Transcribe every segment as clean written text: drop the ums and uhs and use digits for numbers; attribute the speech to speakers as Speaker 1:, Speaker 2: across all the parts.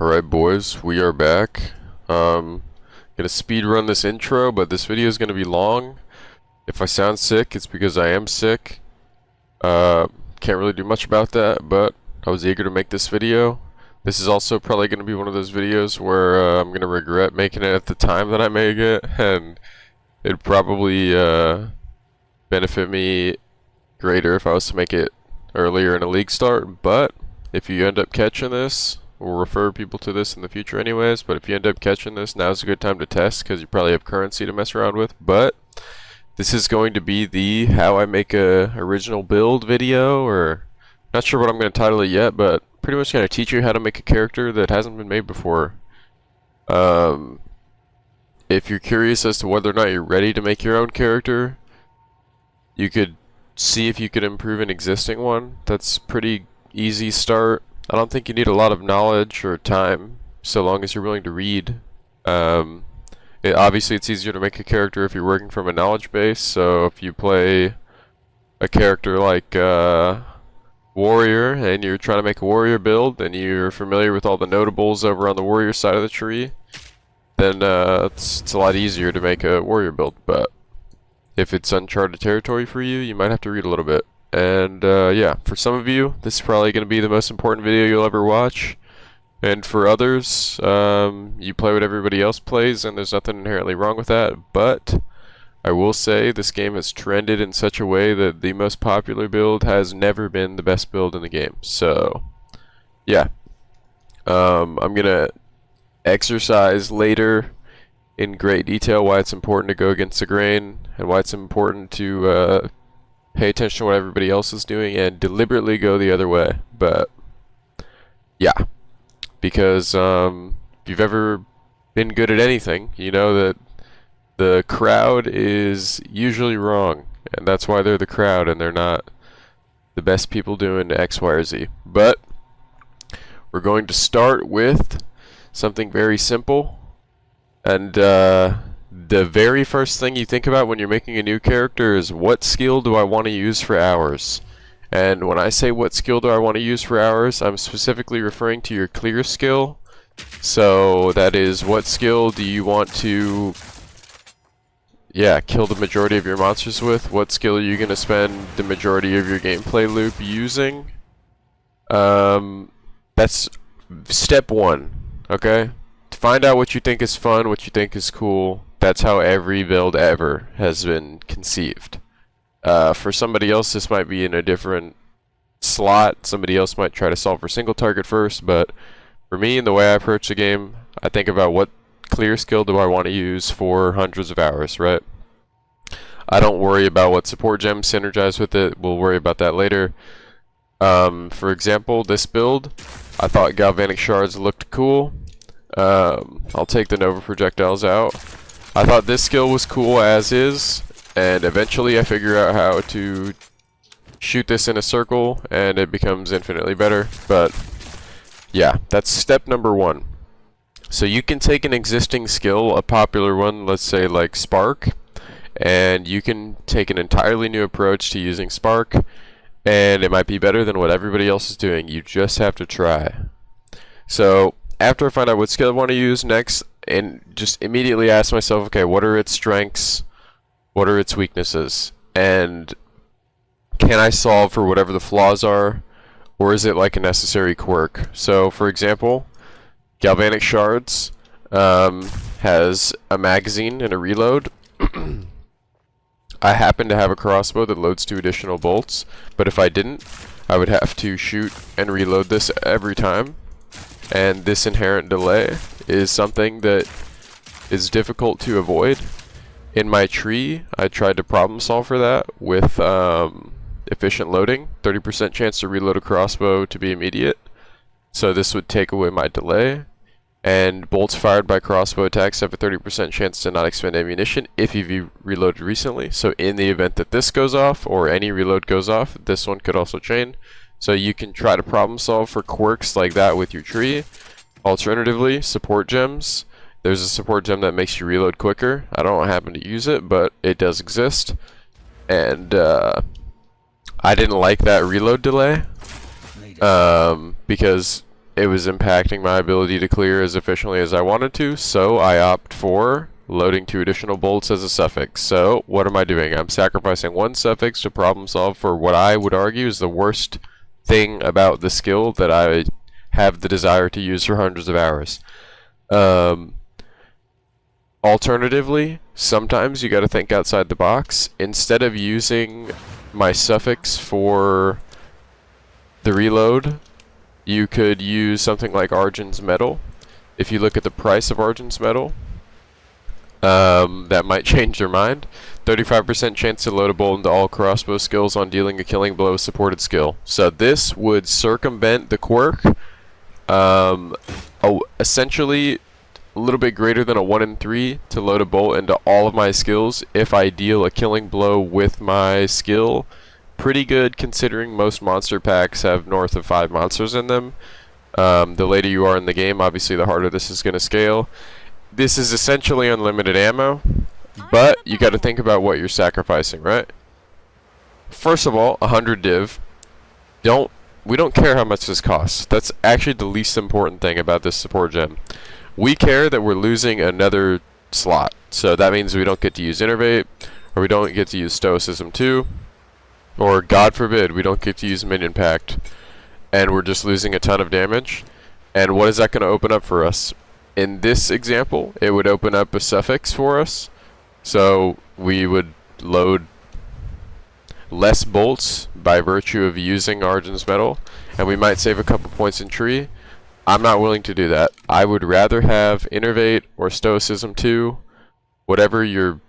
Speaker 1: Alright boys, we are back. Gonna speed run this intro, but this video is gonna be long. If I sound sick, it's because I am sick. Can't really do much about that, but I was eager to make this video. This is also probably gonna be one of those videos where I'm gonna regret making it at the time that I make it, and it'd probably benefit me greater if I was to make it earlier in a league start, but if you end up catching this, we'll refer people to this in the future anyways, but if you end up catching this, now's a good time to test because you probably have currency to mess around with. But this is going to be the how I make a original build video, or not sure what I'm going to title it yet, but pretty much going to teach you how to make a character that hasn't been made before. If you're curious as to whether or not you're ready to make your own character, you could see if you could improve an existing one. That's pretty easy start. I don't think you need a lot of knowledge or time, so long as you're willing to read. Obviously it's easier to make a character if you're working from a knowledge base, so if you play a character like Warrior, and you're trying to make a Warrior build, and you're familiar with all the notables over on the Warrior side of the tree, then it's a lot easier to make a Warrior build. But if it's uncharted territory for you, you might have to read a little bit. And yeah, for some of you, this is probably going to be the most important video you'll ever watch. And for others, you play what everybody else plays, and there's nothing inherently wrong with that. But I will say this game has trended in such a way that the most popular build has never been the best build in the game. So yeah, I'm going to exercise later in great detail why it's important to go against the grain, and why it's important to pay attention to what everybody else is doing and deliberately go the other way. But yeah, because if you've ever been good at anything, you know that the crowd is usually wrong, and that's why they're the crowd and they're not the best people doing X, Y, or Z. But we're going to start with something very simple, and the very first thing you think about when you're making a new character is, what skill do I want to use for hours? And when I say what skill do I want to use for hours, I'm specifically referring to your clear skill. So that is, what skill do you want to kill the majority of your monsters with? What skill are you going to spend the majority of your gameplay loop using? That's step one, okay? Find out what you think is fun, what you think is cool. That's how every build ever has been conceived. For somebody else, this might be in a different slot. Somebody else might try to solve for single target first, but for me, and the way I approach the game, I think about what clear skill do I want to use for hundreds of hours, right? I don't worry about what support gems synergize with it. We'll worry about that later. For example, this build, I thought galvanic shards looked cool. I'll take the Nova projectiles out. I thought this skill was cool as is, and eventually I figure out how to shoot this in a circle and it becomes infinitely better. But yeah, that's step number one. So you can take an existing skill, a popular one, let's say like Spark, and you can take an entirely new approach to using Spark, and it might be better than what everybody else is doing. You just have to try. So after I find out what skill I want to use next, and just immediately ask myself, okay, what are its strengths? What are its weaknesses? And can I solve for whatever the flaws are? Or is it like a necessary quirk? So, for example, galvanic shards has a magazine and a reload. I happen to have a crossbow that loads 2 additional bolts, but if I didn't, I would have to shoot and reload this every time. And this inherent delay is something that is difficult to avoid. In my tree, I tried to problem solve for that with efficient loading, 30% chance to reload a crossbow to be immediate. So this would take away my delay. And bolts fired by crossbow attacks have a 30% chance to not expend ammunition if you've reloaded recently. So in the event that this goes off, or any reload goes off, this one could also chain. So you can try to problem solve for quirks like that with your tree. Alternatively, support gems. There's a support gem that makes you reload quicker. I don't happen to use it, but it does exist. And I didn't like that reload delay because it was impacting my ability to clear as efficiently as I wanted to, so I opt for loading 2 additional bolts as a suffix. So what am I doing? I'm sacrificing 1 suffix to problem solve for what I would argue is the worst thing about the skill that I have the desire to use for hundreds of hours. Alternatively, sometimes you gotta think outside the box. Instead of using my suffix for the reload, you could use something like Argent's Metal. If you look at the price of Argent's Metal, that might change your mind. 35% chance to load a bolt into all crossbow skills on dealing a killing blow with supported skill. So this would circumvent the quirk. Essentially, a little bit greater than a 1 in 3 to load a bolt into all of my skills if I deal a killing blow with my skill. Pretty good considering most monster packs have north of 5 monsters in them. The later you are in the game, obviously the harder this is going to scale. This is essentially unlimited ammo, but you got to think about what you're sacrificing, right? First of all, 100 div. We don't care how much this costs. That's actually the least important thing about this support gem. We care that we're losing another slot. So that means we don't get to use Innervate, or we don't get to use Stoicism 2, or God forbid, we don't get to use Minion Pact, and we're just losing a ton of damage. And what is that going to open up for us? In this example, it would open up a suffix for us. So we would load less bolts by virtue of using Argent's Metal, and we might save a couple points in tree. I'm not willing to do that. I would rather have Innervate or Stoicism 2, whatever you're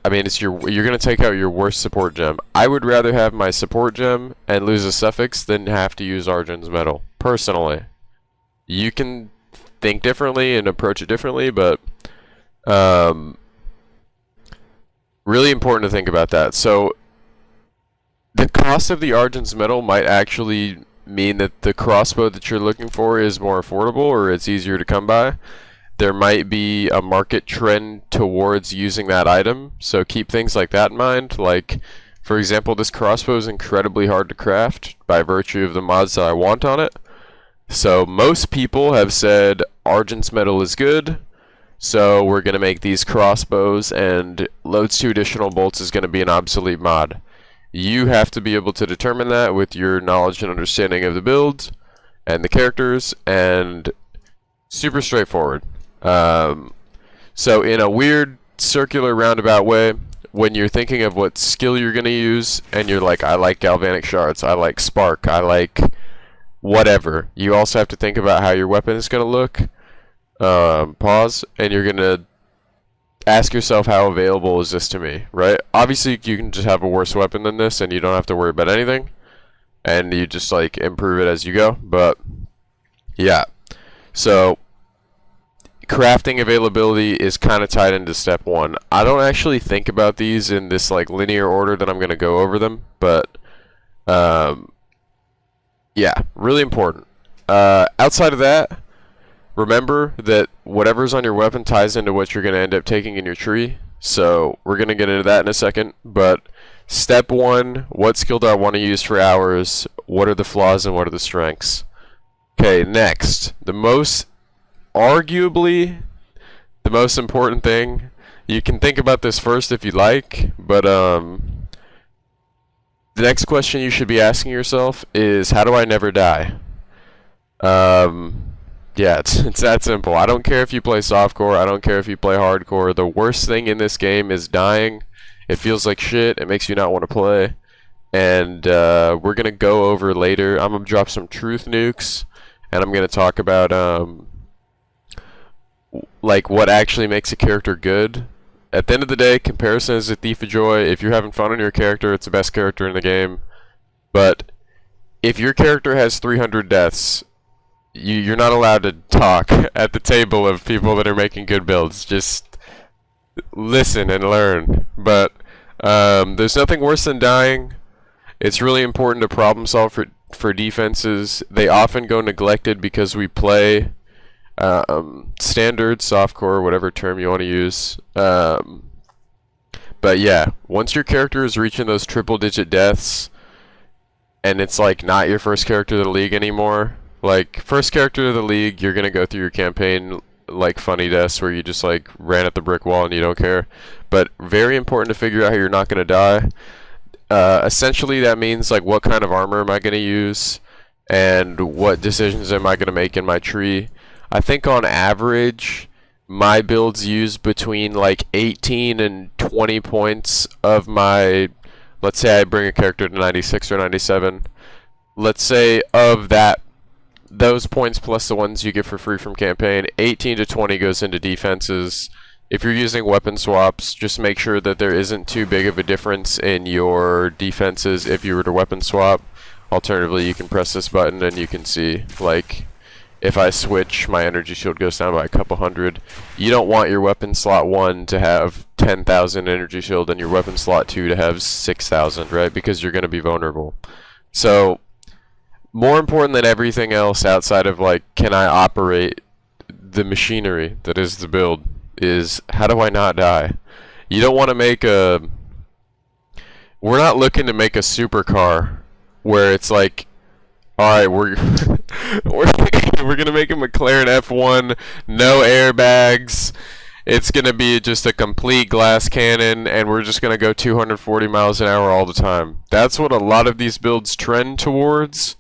Speaker 1: going to take out your worst support gem. I would rather have my support gem and lose a suffix than have to use Argent's Metal, personally. You can think differently and approach it differently, but really important to think about that. So the cost of the Argent's Metal might actually mean that the crossbow that you're looking for is more affordable, or it's easier to come by. There might be a market trend towards using that item, so keep things like that in mind. Like, for example, this crossbow is incredibly hard to craft by virtue of the mods that I want on it. So most people have said Argent's Metal is good, so we're going to make these crossbows, and loads 2 additional bolts is going to be an obsolete mod. You have to be able to determine that with your knowledge and understanding of the build and the characters, and super straightforward. So in a weird circular roundabout way, when you're thinking of what skill you're going to use, and you're like, I like galvanic shards, I like spark, I like whatever, you also have to think about how your weapon is going to look. Pause, and you're going to ask yourself, how available is this to me, right? Obviously, you can just have a worse weapon than this, and you don't have to worry about anything, and you just, like, improve it as you go, but, yeah. So, crafting availability is kind of tied into step 1. I don't actually think about these in this, like, linear order that I'm going to go over them, but, yeah, really important. Outside of that, remember that whatever's on your weapon ties into what you're going to end up taking in your tree. So we're going to get into that in a second. But step 1, what skill do I want to use for hours? What are the flaws and what are the strengths? Okay, next. Arguably, the most important thing. You can think about this first if you like. But the next question you should be asking yourself is, how do I never die? Yeah, it's that simple. I don't care if you play softcore, I don't care if you play hardcore. The worst thing in this game is dying. It feels like shit, it makes you not want to play. And we're going to go over later. I'm going to drop some truth nukes, and I'm going to talk about like what actually makes a character good. At the end of the day, comparison is a thief of joy. If you're having fun on your character, it's the best character in the game. But if your character has 300 deaths, you're not allowed to talk at the table of people that are making good builds. Just listen and learn. But there's nothing worse than dying. It's really important to problem solve for defenses. They often go neglected because we play standard, softcore, whatever term you want to use. But yeah, once your character is reaching those triple-digit deaths, and it's like not your first character of the league anymore, Like, first character of the league, you're gonna go through your campaign like funny deaths where you just like ran at the brick wall and you don't care. But very important to figure out how you're not gonna die. Essentially, that means like what kind of armor am I gonna use, and what decisions am I gonna make in my tree. I think on average, my builds use between like 18 and 20 points of my. Let's say I bring a character to 96 or 97. Let's say of that, those points plus the ones you get for free from campaign, 18 to 20 goes into defenses. If you're using weapon swaps, just make sure that there isn't too big of a difference in your defenses if you were to weapon swap. Alternatively, you can press this button and you can see, like, if I switch, my energy shield goes down by a couple hundred. You don't want your weapon slot 1 to have 10,000 energy shield and your weapon slot 2 to have 6,000, right? Because you're going to be vulnerable. So, more important than everything else outside of, like, can I operate the machinery that is the build, is how do I not die? You don't want to make a... We're not looking to make a supercar where it's like, alright, we're we're gonna make a McLaren F1, no airbags. It's gonna be just a complete glass cannon, and we're just gonna go 240 miles an hour all the time. That's what a lot of these builds trend towards,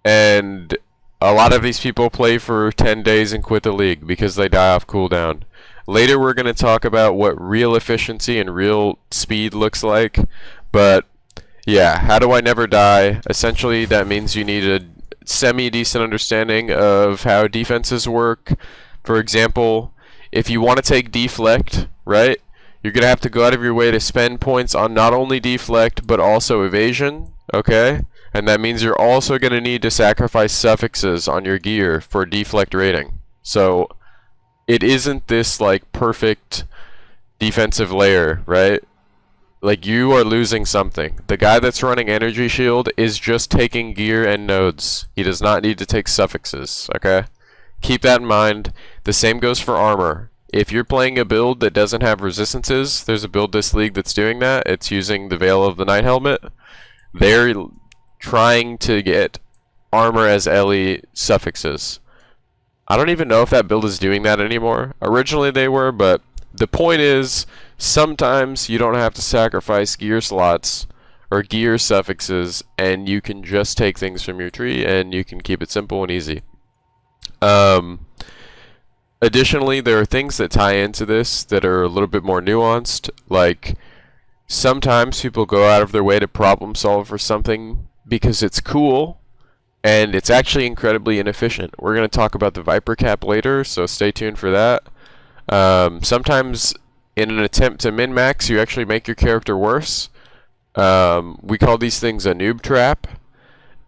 Speaker 1: and a lot of these people play for 10 days and quit the league because they die off cooldown. Later we're gonna talk about what real efficiency and real speed looks like, but yeah, how do I never die? Essentially, that means you need a semi-decent understanding of how defenses work. For example, if you want to take deflect, right, you're going to have to go out of your way to spend points on not only deflect, but also evasion, okay? And that means you're also going to need to sacrifice suffixes on your gear for deflect rating. So, it isn't this, like, perfect defensive layer, right? Like, you are losing something. The guy that's running energy shield is just taking gear and nodes. He does not need to take suffixes, okay? Keep that in mind. The same goes for armor. If you're playing a build that doesn't have resistances, there's a build this league that's doing that. It's using the Veil of the Night Helmet. They're trying to get armor as LE suffixes. I don't even know if that build is doing that anymore. Originally they were, but the point is, sometimes you don't have to sacrifice gear slots or gear suffixes, and you can just take things from your tree and you can keep it simple and easy. Additionally, there are things that tie into this that are a little bit more nuanced. Like, sometimes people go out of their way to problem solve for something because it's cool, and it's actually incredibly inefficient. We're going to talk about the Viper Cap later, so stay tuned for that. Sometimes in an attempt to min-max, you actually make your character worse. We call these things a noob trap,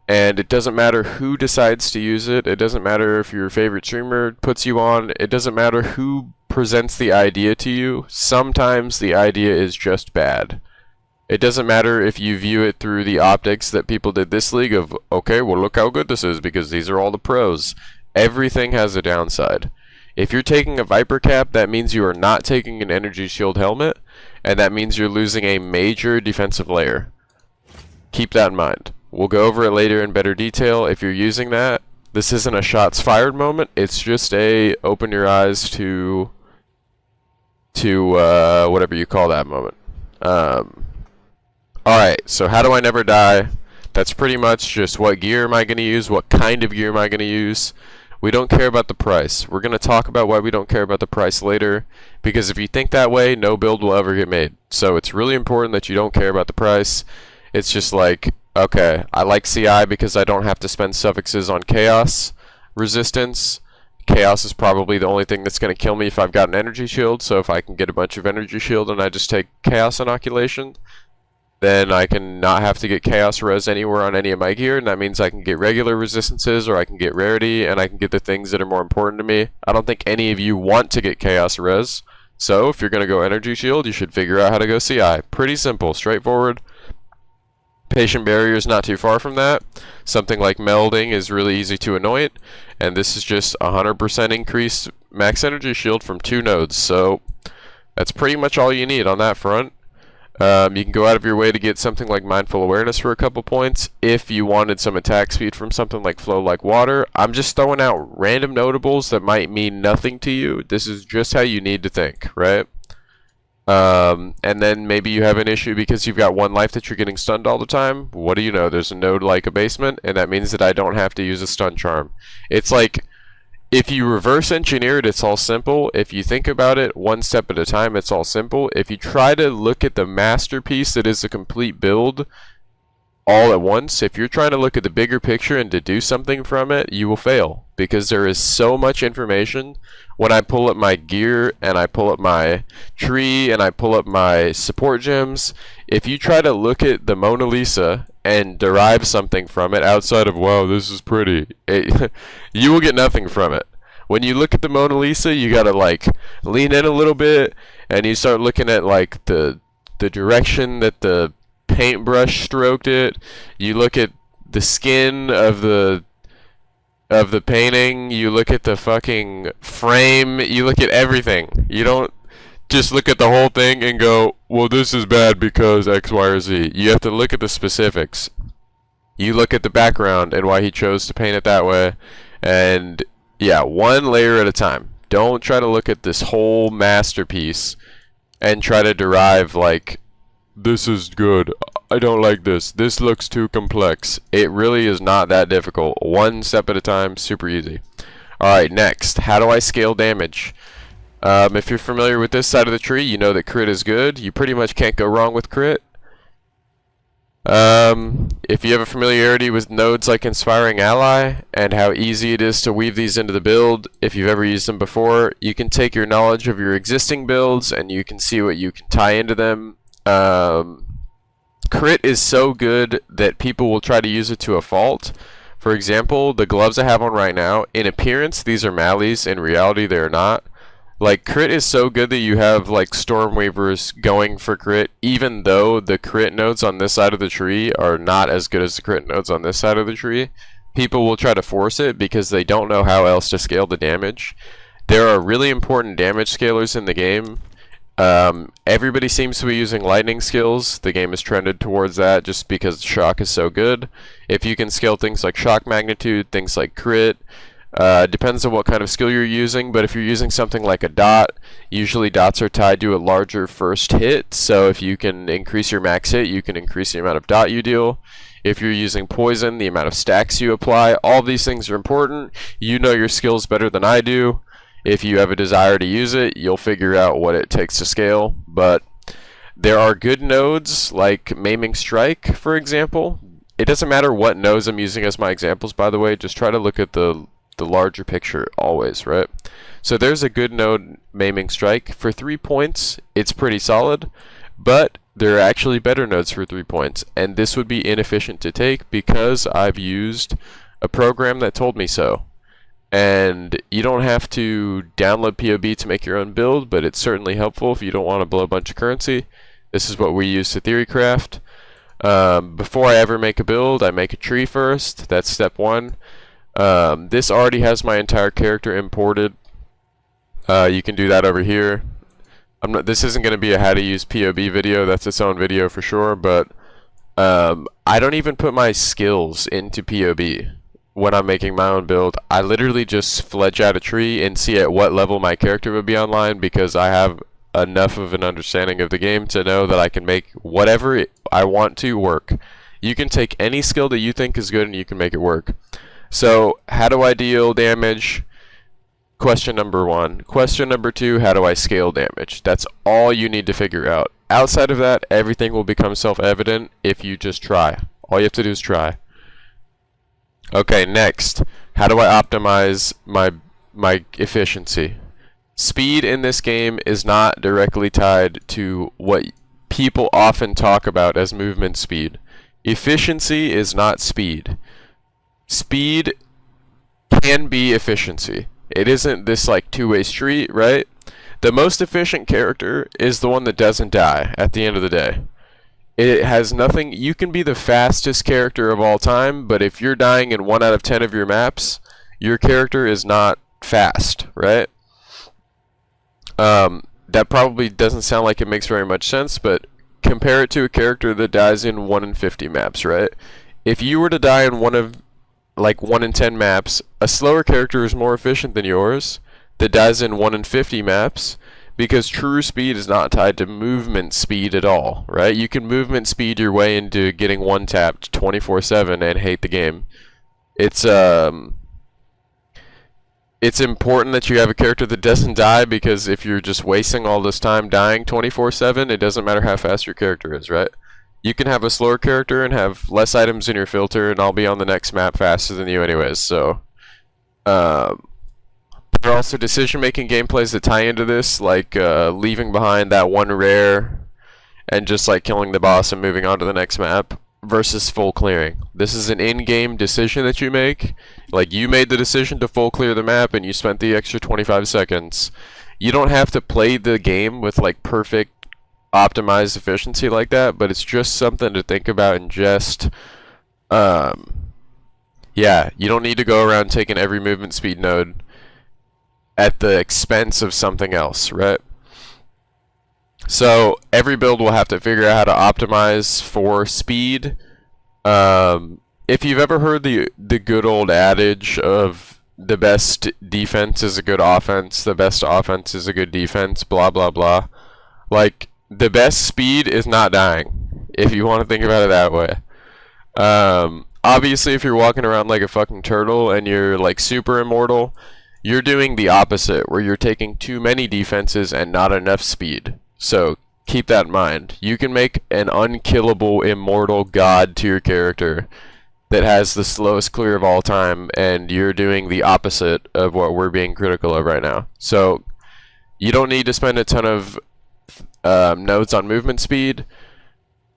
Speaker 1: and it doesn't matter who decides to use it. It doesn't matter if your favorite streamer puts you on. It doesn't matter who presents the idea to you. Sometimes the idea is just bad. It doesn't matter if you view it through the optics that people did this league of, okay, well look how good this is because these are all the pros. Everything has a downside. If you're taking a Viper Cap, that means you are not taking an energy shield helmet, and that means you're losing a major defensive layer. Keep that in mind. We'll go over it later in better detail. If you're using that, this isn't a shots fired moment, it's just a open your eyes to whatever you call that moment. Alright, so how do I never die? That's pretty much just what gear am I going to use, what kind of gear am I going to use. We don't care about the price. We're going to talk about why we don't care about the price later, because if you think that way, no build will ever get made. So it's really important that you don't care about the price. It's just like, okay, I like CI because I don't have to spend suffixes on chaos resistance. Chaos is probably the only thing that's going to kill me if I've got an energy shield, so if I can get a bunch of energy shield and I just take chaos inoculation, then I can not have to get chaos res anywhere on any of my gear, and that means I can get regular resistances, or I can get rarity, and I can get the things that are more important to me. I don't think any of you want to get chaos res, so if you're going to go energy shield, you should figure out how to go CI. Pretty simple, straightforward. Patient barrier is not too far from that. Something like melding is really easy to anoint, and this is just 100% increased max energy shield from 2 nodes, so that's pretty much all you need on that front. You can go out of your way to get something like mindful awareness for a couple points if you wanted some attack speed from something like flow like water. I'm just throwing out random notables that might mean nothing to you. This is just how you need to think, right? And then maybe you have an issue because you've got one life that you're getting stunned all the time. What do you know? There's a node like abasement, and that means that I don't have to use a stun charm. It's like, if you reverse engineer it, it's all simple. If you think about it one step at a time, it's all simple. If you try to look at the masterpiece that is a complete build all at once, if you're trying to look at the bigger picture and deduce something from it, you will fail, because there is so much information. When I pull up my gear and I pull up my tree and I pull up my support gems, if you try to look at the Mona Lisa and derive something from it outside of, wow, this is pretty, you will get nothing from it. When you look at the Mona Lisa, you gotta like lean in a little bit, and you start looking at like the direction that the paintbrush stroked it. You look at the skin of the painting. You look at the fucking frame. You look at everything. You don't just look at the whole thing and go, well, this is bad because X, Y, or Z. You have to look at the specifics. You look at the background and why he chose to paint it that way. And yeah, one layer at a time. Don't try to look at this whole masterpiece and try to derive like, this is good, I don't like this, this looks too complex. It really is not that difficult. One step at a time, super easy. Alright, next, how do I scale damage? If you're familiar with this side of the tree, you know that crit is good. You pretty much can't go wrong with crit. If you have a familiarity with nodes like Inspiring Ally and how easy it is to weave these into the build, if you've ever used them before, you can take your knowledge of your existing builds and you can see what you can tie into them. Crit is so good that people will try to use it to a fault. For example, the gloves I have on right now, in appearance these are Mallies, in reality they are not. Like, crit is so good that you have like Stormweavers going for crit, even though the crit nodes on this side of the tree are not as good as the crit nodes on this side of the tree. People will try to force it because they don't know how else to scale the damage. There are really important damage scalers in the game. Everybody seems to be using lightning skills. The game has trended towards that just because shock is so good. If you can scale things like shock magnitude, things like crit, depends on what kind of skill you're using, but if you're using something like a dot, usually dots are tied to a larger first hit, so if you can increase your max hit, you can increase the amount of dot you deal. If you're using poison, the amount of stacks you apply. All these things are important. You know your skills better than I do. If you have a desire to use it, you'll figure out what it takes to scale. But there are good nodes like Maiming Strike, for example. It doesn't matter what nodes I'm using as my examples, by the way. Just try to look at the larger picture always, right? So there's a good node, Maiming Strike. For 3 points, it's pretty solid. But there are actually better nodes for 3 points. And this would be inefficient to take because I've used a program that told me so. And you don't have to download POB to make your own build, but it's certainly helpful if you don't want to blow a bunch of currency. This is what we use to theorycraft. Before I ever make a build, I make a tree first. That's step 1. This already has my entire character imported. You can do that over here. This isn't going to be a how to use POB video. That's its own video for sure, but I don't even put my skills into POB. When I'm making my own build, I literally just fledge out a tree and see at what level my character would be online, because I have enough of an understanding of the game to know that I can make whatever I want to work. You can take any skill that you think is good and you can make it work. So, how do I deal damage? Question number 1. Question number 2, how do I scale damage? That's all you need to figure out. Outside of that, everything will become self-evident if you just try. All you have to do is try. Okay, next, how do I optimize my efficiency? Speed in this game is not directly tied to what people often talk about as movement speed. Efficiency is not speed. Speed can be efficiency. It isn't this like two-way street, right? The most efficient character is the one that doesn't die at the end of the day. It has nothing. You can be the fastest character of all time, but if you're dying in 1 out of 10 of your maps, your character is not fast, right? That probably doesn't sound like it makes very much sense, but compare it to a character that dies in 1 in 50 maps, right? If you were to die in like 1 in 10 maps, a slower character is more efficient than yours that dies in 1 in 50 maps, because true speed is not tied to movement speed at all, right? You can movement speed your way into getting one-tapped 24/7 and hate the game. It's important that you have a character that doesn't die, because if you're just wasting all this time dying 24/7, it doesn't matter how fast your character is, right? You can have a slower character and have less items in your filter, and I'll be on the next map faster than you anyways, so... there are also decision-making gameplays that tie into this, like leaving behind that one rare and just like killing the boss and moving on to the next map, versus full clearing. This is an in-game decision that you make. Like, you made the decision to full clear the map and you spent the extra 25 seconds. You don't have to play the game with like perfect optimized efficiency like that, but it's just something to think about, and just yeah, you don't need to go around taking every movement speed node at the expense of something else, right? So every build will have to figure out how to optimize for speed. If you've ever heard the good old adage of the best defense is a good offense, the best offense is a good defense, blah blah blah. Like, the best speed is not dying, if you want to think about it that way. Obviously, if you're walking around like a fucking turtle and you're like super immortal, you're doing the opposite, where you're taking too many defenses and not enough speed. So keep that in mind. You can make an unkillable immortal god to your character that has the slowest clear of all time, and you're doing the opposite of what we're being critical of right now. So you don't need to spend a ton of nodes on movement speed.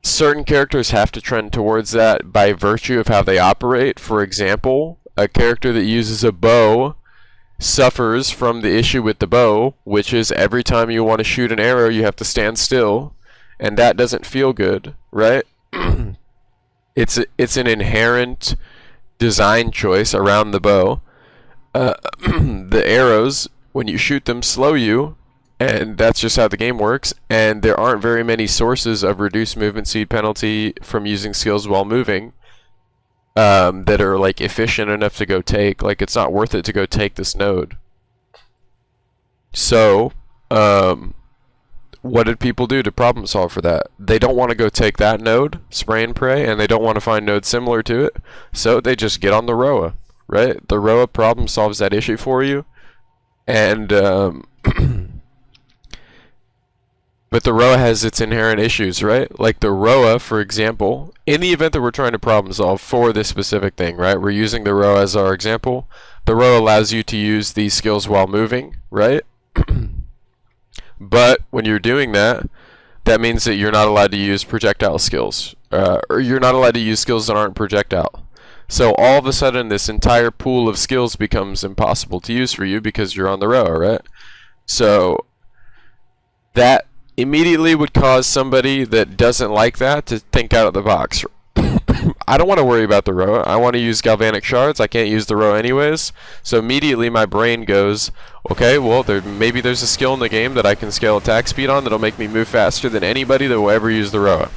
Speaker 1: Certain characters have to trend towards that by virtue of how they operate. For example, a character that uses a bow suffers from the issue with the bow, which is every time you want to shoot an arrow, you have to stand still, and that doesn't feel good, right? It's an inherent design choice around the bow. The arrows, when you shoot them, slow you, and that's just how the game works, and there aren't very many sources of reduced movement speed penalty from using skills while moving that are like efficient enough to go take. Like, it's not worth it to go take this node. So what did people do to problem solve for that? They don't want to go take that node, spray and pray, and they don't want to find nodes similar to it, so they just get on the Roa, right? The Roa problem solves that issue for you, and but the Roa has its inherent issues, right? Like the Roa, for example, in the event that we're trying to problem solve for this specific thing, right? We're using the Roa as our example. The Roa allows you to use these skills while moving, right? But when you're doing that, that means that you're not allowed to use projectile skills, or you're not allowed to use skills that aren't projectile. So all of a sudden, this entire pool of skills becomes impossible to use for you because you're on the Roa, right? So that immediately would cause somebody that doesn't like that to think out of the box. I don't want to worry about the Roa. I want to use galvanic shards. I can't use the Roa anyways. So immediately my brain goes, okay, well, maybe there's a skill in the game that I can scale attack speed on that'll make me move faster than anybody that will ever use the Roa.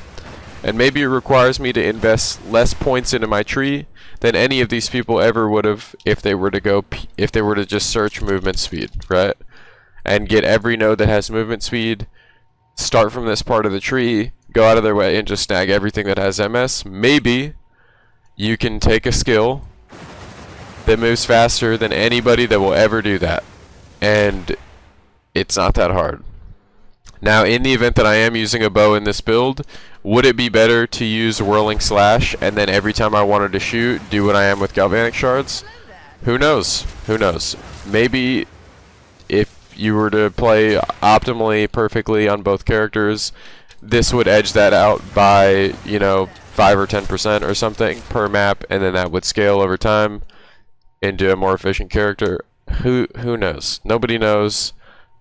Speaker 1: And maybe it requires me to invest less points into my tree than any of these people ever would have if they were to just search movement speed, right? And get every node that has movement speed, start from this part of the tree, go out of their way, and just snag everything that has MS. Maybe you can take a skill that moves faster than anybody that will ever do that. And it's not that hard. Now, in the event that I am using a bow in this build, would it be better to use whirling slash and then every time I wanted to shoot, do what I am with galvanic shards? Who knows? Who knows? Maybe if you were to play optimally, perfectly on both characters, this would edge that out by, 5 or 10% or something per map, and then that would scale over time into a more efficient character. Who knows? Nobody knows.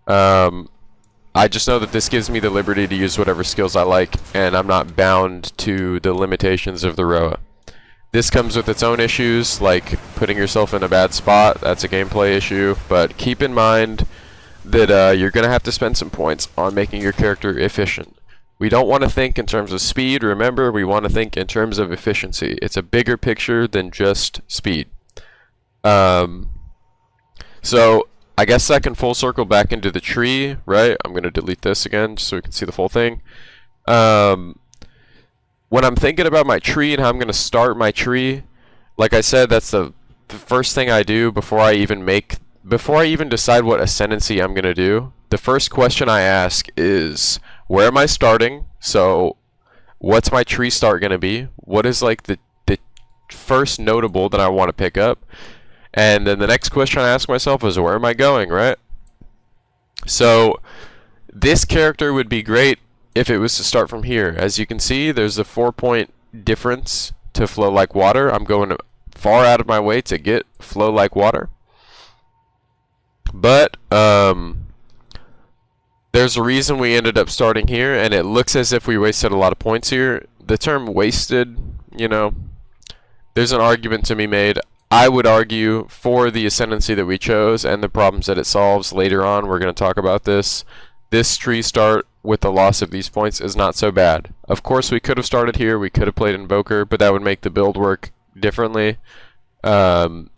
Speaker 1: I just know that this gives me the liberty to use whatever skills I like, and I'm not bound to the limitations of the Roa. This comes with its own issues, like putting yourself in a bad spot. That's a gameplay issue, but keep in mind that you're going to have to spend some points on making your character efficient. We don't want to think in terms of speed. Remember, we want to think in terms of efficiency. It's a bigger picture than just speed. So I guess I can full circle back into the tree, right? I'm going to delete this again just so we can see the full thing. When I'm thinking about my tree and how I'm going to start my tree, like I said, that's the first thing I do before I even decide what ascendancy I'm going to do. The first question I ask is, where am I starting? So what's my tree start going to be? What is like the first notable that I want to pick up? And then the next question I ask myself is, where am I going, right? So this character would be great if it was to start from here. As you can see, there's a 4-point difference to flow like water. I'm going far out of my way to get flow like water. But there's a reason we ended up starting here, and it looks as if we wasted a lot of points here. The term wasted, you know, there's an argument to be made. I would argue for the ascendancy that we chose and the problems that it solves. Later on, we're going to talk about this. This tree start with the loss of these points is not so bad. Of course, we could have started here. We could have played Invoker, but that would make the build work differently. The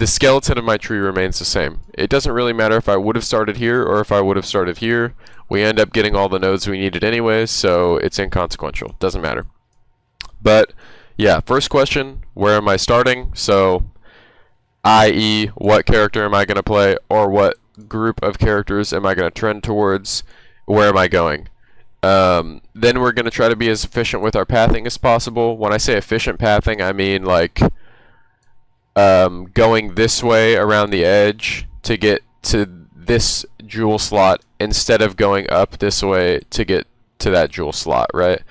Speaker 1: skeleton of my tree remains the same. It doesn't really matter if I would have started here or if I would have started here. We end up getting all the nodes we needed anyway, so it's inconsequential. Doesn't matter. But yeah, first question, where am I starting? So, i.e., what character am I going to play, or what group of characters am I going to trend towards? Where am I going? Then we're going to try to be as efficient with our pathing as possible. When I say efficient pathing, I mean like going this way around the edge to get to this jewel slot instead of going up this way to get to that jewel slot, right?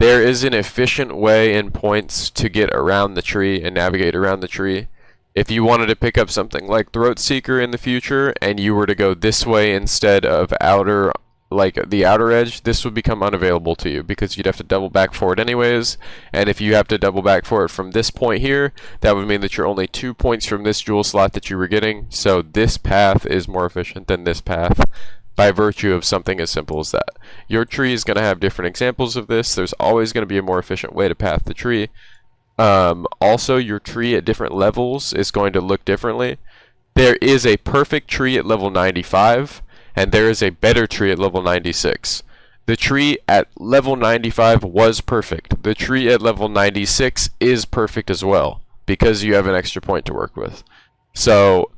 Speaker 1: There is an efficient way in points to get around the tree and navigate around the tree. If you wanted to pick up something like Throat Seeker in the future and you were to go this way instead of outer, like the outer edge, this would become unavailable to you because you'd have to double back for it anyways. And if you have to double back for it from this point here, that would mean that you're only 2 points from this jewel slot that you were getting. So this path is more efficient than this path, by virtue of something as simple as that. Your tree is going to have different examples of this. There's always going to be a more efficient way to path the tree. Also, your tree at different levels is going to look differently. There is a perfect tree at level 95, and there is a better tree at level 96. The tree at level 95 was perfect. The tree at level 96 is perfect as well, because you have an extra point to work with. So,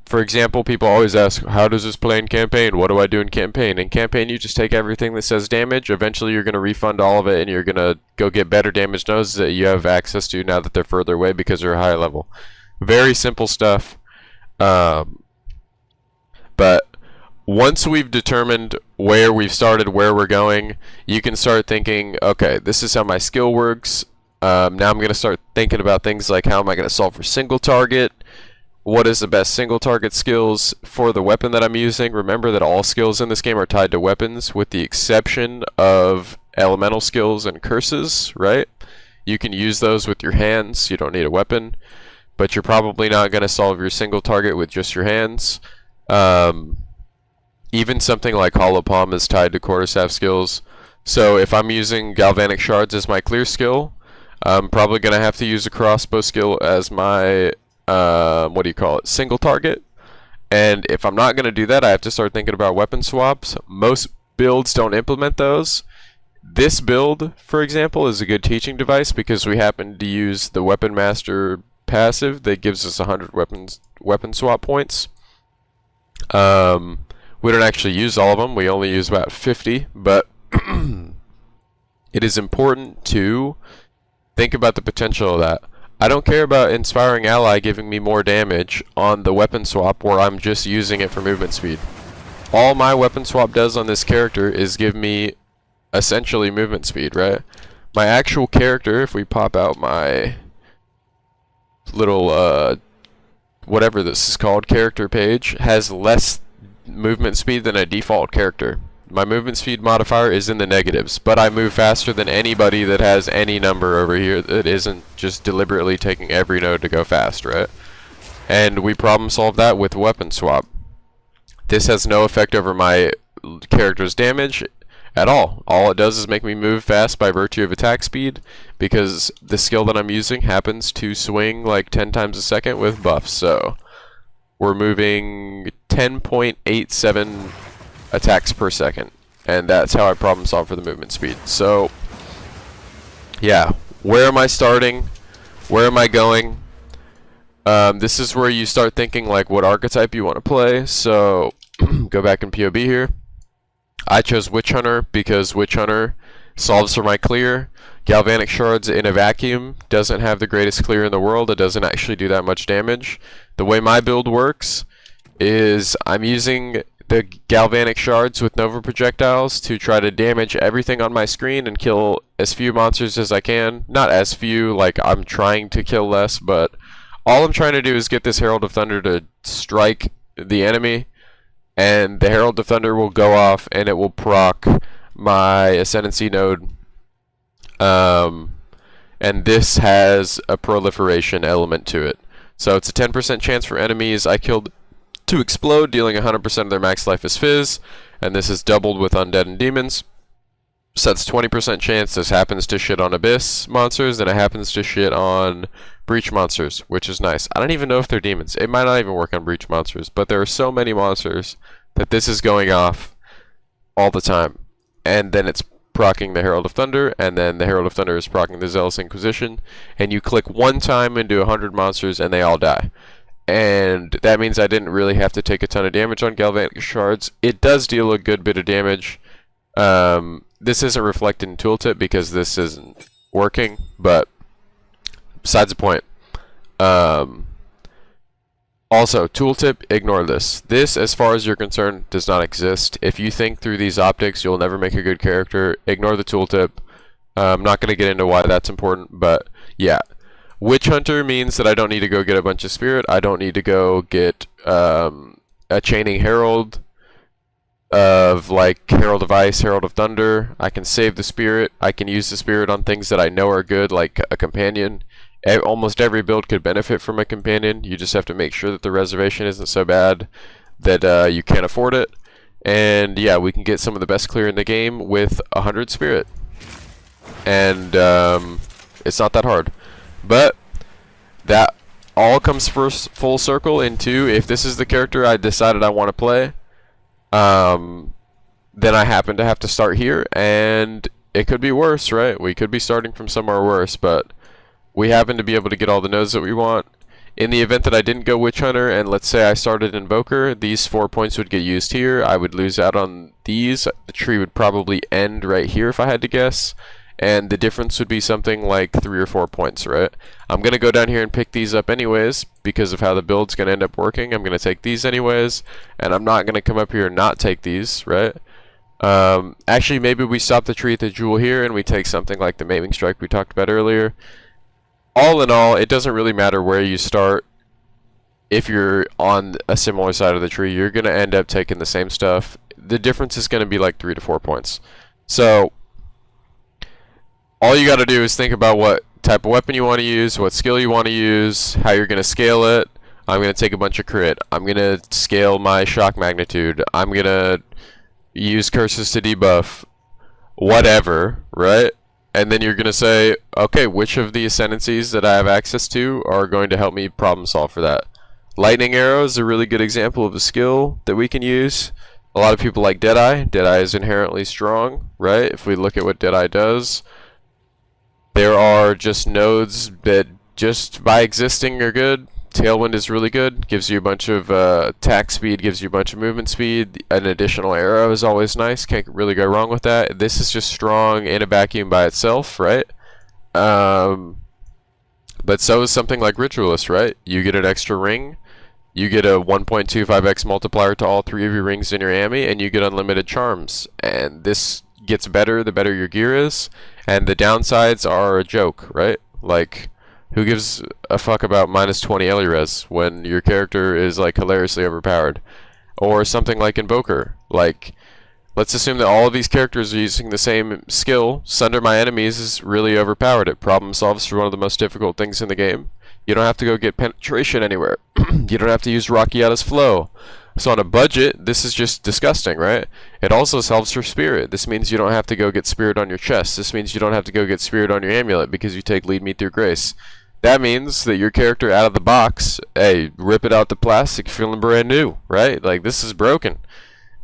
Speaker 1: for example, people always ask, how does this play in campaign? What do I do in campaign? In campaign, you just take everything that says damage. Eventually, you're going to refund all of it, and you're going to go get better damage nodes that you have access to now that they're further away because they're high level. Very simple stuff. But once we've determined where we've started, where we're going, you can start thinking, okay, this is how my skill works. Now I'm going to start thinking about things like, how am I going to solve for single target? What is the best single target skills for the weapon that I'm using? Remember that all skills in this game are tied to weapons, with the exception of elemental skills and curses, right? You can use those with your hands. You don't need a weapon. But you're probably not going to solve your single target with just your hands. Even something like Hollow Palm is tied to quarterstaff skills. So if I'm using Galvanic Shards as my clear skill, I'm probably going to have to use a crossbow skill as my single target. And if I'm not going to do that, I have to start thinking about weapon swaps. Most builds don't implement those. This build, for example, is a good teaching device because we happen to use the Weapon Master passive that gives us 100 weapon swap points. We don't actually use all of them. We only use about 50, but it is important to think about the potential of that. I don't care about Inspiring Ally giving me more damage on the weapon swap where I'm just using it for movement speed. All my weapon swap does on this character is give me essentially movement speed, right? My actual character, if we pop out my little whatever this is called, character page, has less movement speed than a default character. My movement speed modifier is in the negatives, but I move faster than anybody that has any number over here that isn't just deliberately taking every node to go fast, right? And we problem solve that with weapon swap. This has no effect over my character's damage, at all. All it does is make me move fast by virtue of attack speed, because the skill that I'm using happens to swing like 10 times a second with buffs. So we're moving 10.87 attacks per second, and that's how I problem solve for the movement speed. So yeah, where am I starting? Where am I going? This is where you start thinking like what archetype you want to play. So go back in POB here. I chose Witch Hunter because Witch Hunter solves for my clear. Galvanic Shards in a vacuum doesn't have the greatest clear in the world. It doesn't actually do that much damage. The way my build works is I'm using the Galvanic Shards with Nova Projectiles to try to damage everything on my screen and kill as few monsters as I can. Not as few, like I'm trying to kill less, but all I'm trying to do is get this Herald of Thunder to strike the enemy, and the Herald of Thunder will go off and it will proc my ascendancy node. And this has a proliferation element to it. So it's a 10% chance for enemies I killed to explode, dealing 100% of their max life as Fizz, and this is doubled with undead and demons. So that's 20% chance this happens to shit on Abyss monsters, and it happens to shit on Breach monsters, which is nice. I don't even know if they're demons. It might not even work on Breach monsters, but there are so many monsters that this is going off all the time. And then it's proccing the Herald of Thunder, and then the Herald of Thunder is proccing the Zealous Inquisition, and you click one time into 100 monsters and they all die. And that means I didn't really have to take a ton of damage on Galvanic Shards. It does deal a good bit of damage. This isn't reflected in tooltip because this isn't working, but besides the point. Also, tooltip, ignore this. This, as far as you're concerned, does not exist. If you think through these optics, you'll never make a good character. Ignore the tooltip. I'm not going to get into why that's important, but yeah. Witch Hunter means that I don't need to go get a bunch of spirit. I don't need to go get a Chaining Herald of like Herald of Ice, Herald of Thunder. I can save the spirit. I can use the spirit on things that I know are good, like a companion. Almost every build could benefit from a companion. You just have to make sure that the reservation isn't so bad that you can't afford it. And yeah, we can get some of the best clear in the game with 100 spirit. And it's not that hard. But that all comes first full circle into, if this is the character I decided I want to play, then I happen to have to start here, and it could be worse, right? We could be starting from somewhere worse, but we happen to be able to get all the nodes that we want. In the event that I didn't go Witch Hunter, and let's say I started Invoker, these 4 points would get used here. I would lose out on these. The tree would probably end right here if I had to guess. And the difference would be something like 3 or 4 points, right? I'm going to go down here and pick these up anyways, because of how the build's going to end up working. I'm going to take these anyways, and I'm not going to come up here and not take these, right? Actually, maybe we stop the tree at the jewel here, and we take something like the Maiming Strike we talked about earlier. All in all, it doesn't really matter where you start. If you're on a similar side of the tree, you're going to end up taking the same stuff. The difference is going to be like 3 to 4 points. So all you got to do is think about what type of weapon you want to use, what skill you want to use, how you're going to scale it. I'm going to take a bunch of crit. I'm going to scale my shock magnitude. I'm going to use curses to debuff. Whatever, right? And then you're going to say, okay, which of the ascendancies that I have access to are going to help me problem solve for that? Lightning Arrow is a really good example of a skill that we can use. A lot of people like Deadeye. Deadeye is inherently strong, right? If we look at what Deadeye does, there are just nodes that just by existing are good. Tailwind is really good. Gives you a bunch of attack speed, gives you a bunch of movement speed. An additional arrow is always nice. Can't really go wrong with that. This is just strong in a vacuum by itself, right? But so is something like Ritualist, right? You get an extra ring. You get a 1.25x multiplier to all 3 of your rings in your AMI, and you get unlimited charms. And this gets better the better your gear is. And the downsides are a joke, right? Like, who gives a fuck about minus 20 Res when your character is like hilariously overpowered? Or something like Invoker. Like, let's assume that all of these characters are using the same skill. Sunder My Enemies is really overpowered. It problem solves for one of the most difficult things in the game. You don't have to go get penetration anywhere. You don't have to use Rockiata's Flow. So on a budget, this is just disgusting, right? It also solves for spirit. This means you don't have to go get spirit on your chest. This means you don't have to go get spirit on your amulet because you take lead me through grace. That means that your character out of the box, hey, rip it out the plastic, feeling brand new, right? Like, this is broken.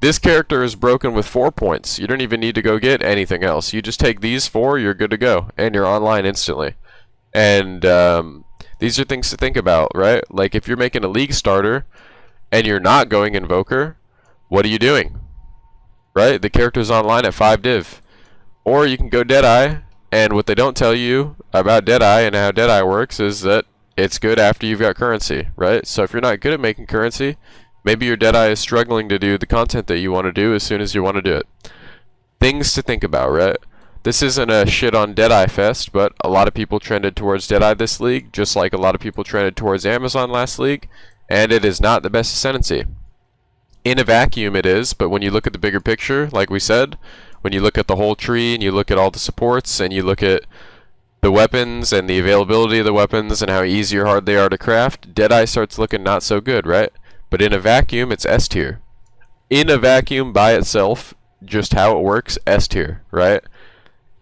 Speaker 1: This character is broken with 4 points. You don't even need to go get anything else. You just take these 4, you're good to go, and you're online instantly. And these are things to think about, right? Like, if you're making a league starter and you're not going Invoker, what are you doing? Right? The character's online at 5 div. Or you can go Deadeye, and what they don't tell you about Deadeye and how Deadeye works is that it's good after you've got currency, right? So if you're not good at making currency, maybe your Deadeye is struggling to do the content that you want to do as soon as you want to do it. Things to think about, right? This isn't a shit on Deadeye fest, but a lot of people trended towards Deadeye this league, just like a lot of people trended towards Amazon last league, and it is not the best ascendancy. In a vacuum it is, but when you look at the bigger picture, like we said, when you look at the whole tree and you look at all the supports and you look at the weapons and the availability of the weapons and how easy or hard they are to craft, Deadeye starts looking not so good, right? But in a vacuum, it's S tier. In a vacuum by itself, just how it works, S tier, right?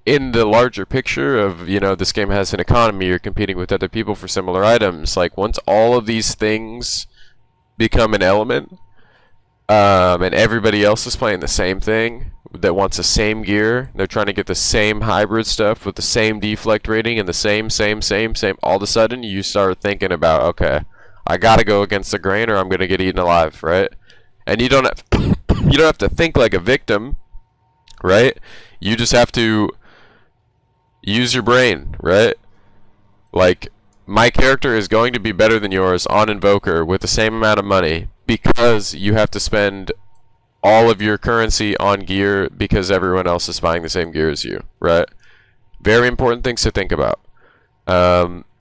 Speaker 1: In the larger picture of, you know, this game has an economy, you're competing with other people for similar items, like once all of these things become an element, and everybody else is playing the same thing that wants the same gear, they're trying to get the same hybrid stuff with the same deflect rating and the same, all of a sudden you start thinking about, okay, I gotta go against the grain or I'm gonna get eaten alive, right? And you don't have to think like a victim, right? You just have to use your brain, right? Like, my character is going to be better than yours on Invoker with the same amount of money because you have to spend all of your currency on gear because everyone else is buying the same gear as you, right? Very important things to think about.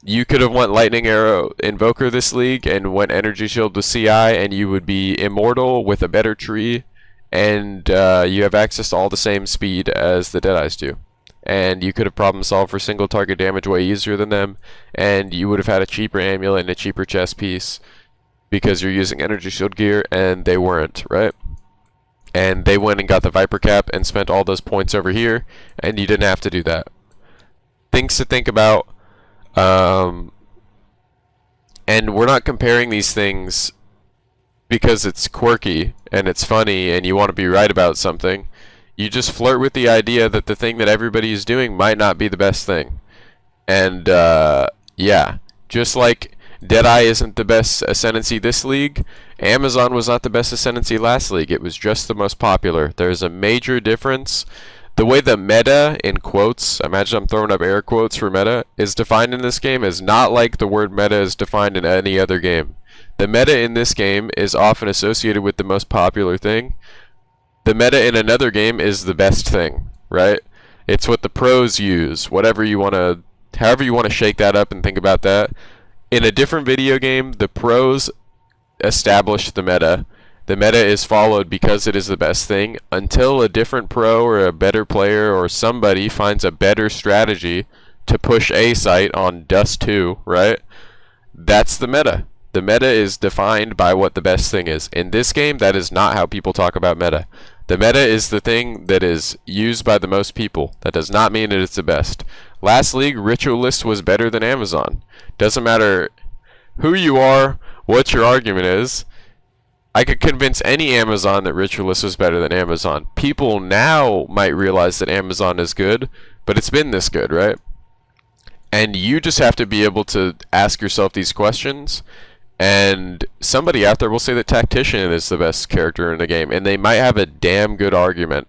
Speaker 1: You could have went Lightning Arrow Invoker this league and went Energy Shield with CI and you would be immortal with a better tree and you have access to all the same speed as the Deadeyes do. And you could have problem solved for single target damage way easier than them, and you would have had a cheaper amulet and a cheaper chest piece because you're using energy shield gear and they weren't, right? And they went and got the Viper cap and spent all those points over here, and you didn't have to do that. Things to think about, and we're not comparing these things because it's quirky and it's funny and you want to be right about something. You just flirt with the idea that the thing that everybody is doing might not be the best thing. And, yeah. Just like Deadeye isn't the best ascendancy this league, Amazon was not the best ascendancy last league. It was just the most popular. There's a major difference. The way the meta, in quotes, imagine I'm throwing up air quotes for meta, is defined in this game is not like the word meta is defined in any other game. The meta in this game is often associated with the most popular thing. The meta in another game is the best thing, right? It's what the pros use, however you want to shake that up and think about that. In a different video game, the pros establish the meta. The meta is followed because it is the best thing until a different pro or a better player or somebody finds a better strategy to push a site on Dust 2, right? That's the meta. The meta is defined by what the best thing is. In this game, that is not how people talk about meta. The meta is the thing that is used by the most people. That does not mean that it's the best. Last league, Ritualist was better than Amazon. Doesn't matter who you are, what your argument is. I could convince any Amazon that Ritualist was better than Amazon. People now might realize that Amazon is good, but it's been this good, right? And you just have to be able to ask yourself these questions. And somebody out there will say that Tactician is the best character in the game, and they might have a damn good argument.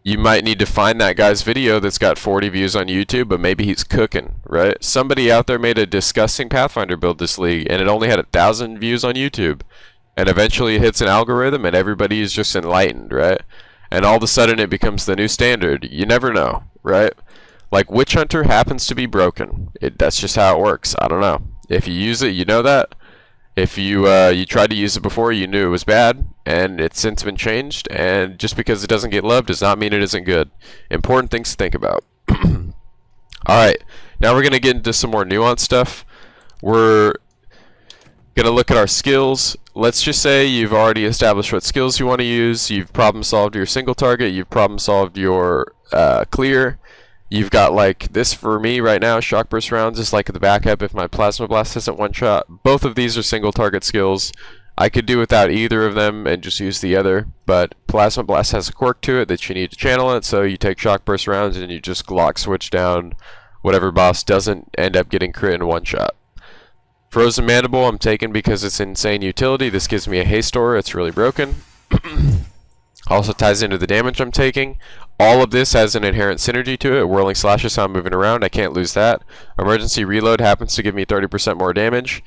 Speaker 1: You might need to find that guy's video that's got 40 views on YouTube, but maybe he's cooking, right? Somebody out there made a disgusting Pathfinder build this league, and it only had 1,000 views on YouTube. And eventually it hits an algorithm, and everybody is just enlightened, right? And all of a sudden it becomes the new standard. You never know, right? Like, Witch Hunter happens to be broken. That's just how it works. I don't know. If you use it, you know that. If you tried to use it before, you knew it was bad, and it's since been changed, and just because it doesn't get love does not mean it isn't good. Important things to think about. Alright, now we're going to get into some more nuanced stuff. Gonna look at our skills. Let's just say you've already established what skills you want to use. You've problem solved your single target. You've problem solved your clear. You've got like this for me right now. Shock burst rounds is like the backup if my plasma blast isn't one shot. Both of these are single target skills. I could do without either of them and just use the other, but plasma blast has a quirk to it that you need to channel it. So you take shock burst rounds and you just Glock switch down whatever boss doesn't end up getting crit in one shot. Frozen Mandible I'm taking because it's insane utility. This gives me a haste aura. It's really broken. Also ties into the damage I'm taking. All of this has an inherent synergy to it. Whirling slash is how I'm moving around. I can't lose that. Emergency reload happens to give me 30% more damage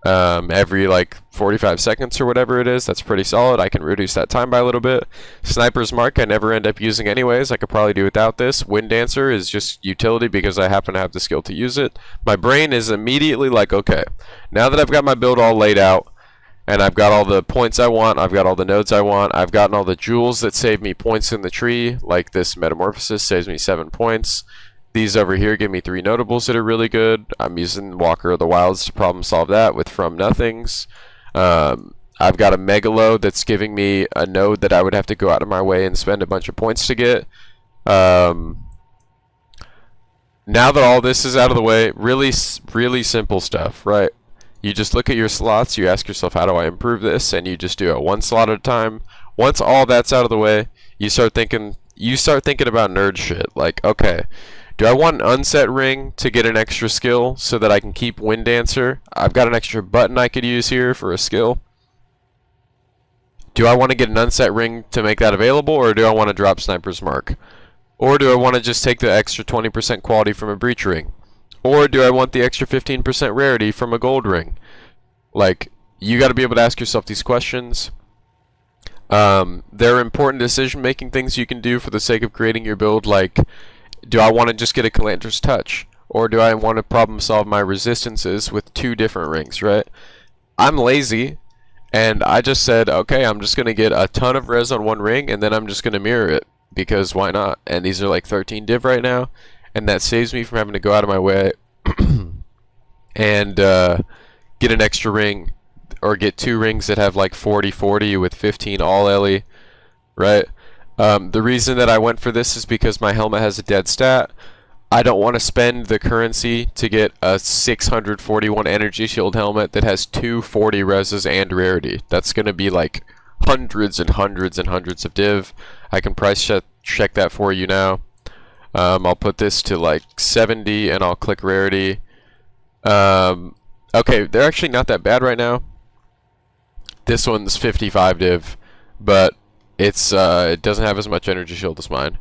Speaker 1: every like 45 seconds or whatever it is. That's pretty solid. I can reduce that time by a little bit. Sniper's Mark I never end up using anyways. I could probably do without this. Wind Dancer is just utility because I happen to have the skill to use it. My brain is immediately like, okay, now that I've got my build all laid out and I've got all the points I want, I've got all the nodes I want, I've gotten all the jewels that save me points in the tree, like this Metamorphosis saves me 7 points. These over here give me 3 notables that are really good. I'm using Walker of the Wilds to problem solve that with From Nothings. I've got a Megalo that's giving me a node that I would have to go out of my way and spend a bunch of points to get. Now that all this is out of the way, really simple stuff, right? You just look at your slots, you ask yourself, how do I improve this? And you just do it one slot at a time. Once all that's out of the way, you start thinking about nerd shit. Like, okay, do I want an unset ring to get an extra skill so that I can keep Wind Dancer? I've got an extra button I could use here for a skill. Do I want to get an unset ring to make that available, or do I want to drop Sniper's Mark? Or do I want to just take the extra 20% quality from a breach ring? Or do I want the extra 15% rarity from a gold ring? Like, you got to be able to ask yourself these questions. There are important decision-making things you can do for the sake of creating your build, like, do I want to just get a Calandra's Touch? Or do I want to problem solve my resistances with 2 different rings, right? I'm lazy, and I just said, okay, I'm just going to get a ton of res on one ring, and then I'm just going to mirror it, because why not? And these are like 13 div right now, and that saves me from having to go out of my way and get an extra ring, or get 2 rings that have like 40-40 with 15 all Ellie, right? The reason that I went for this is because my helmet has a dead stat. I don't want to spend the currency to get a 641 energy shield helmet that has 240 reses and rarity. That's going to be like hundreds and hundreds and hundreds of div. I can price check that for you now. I'll put this to like 70 and I'll click rarity. Okay, they're actually not that bad right now. This one's 55 div, but it doesn't have as much energy shield as mine.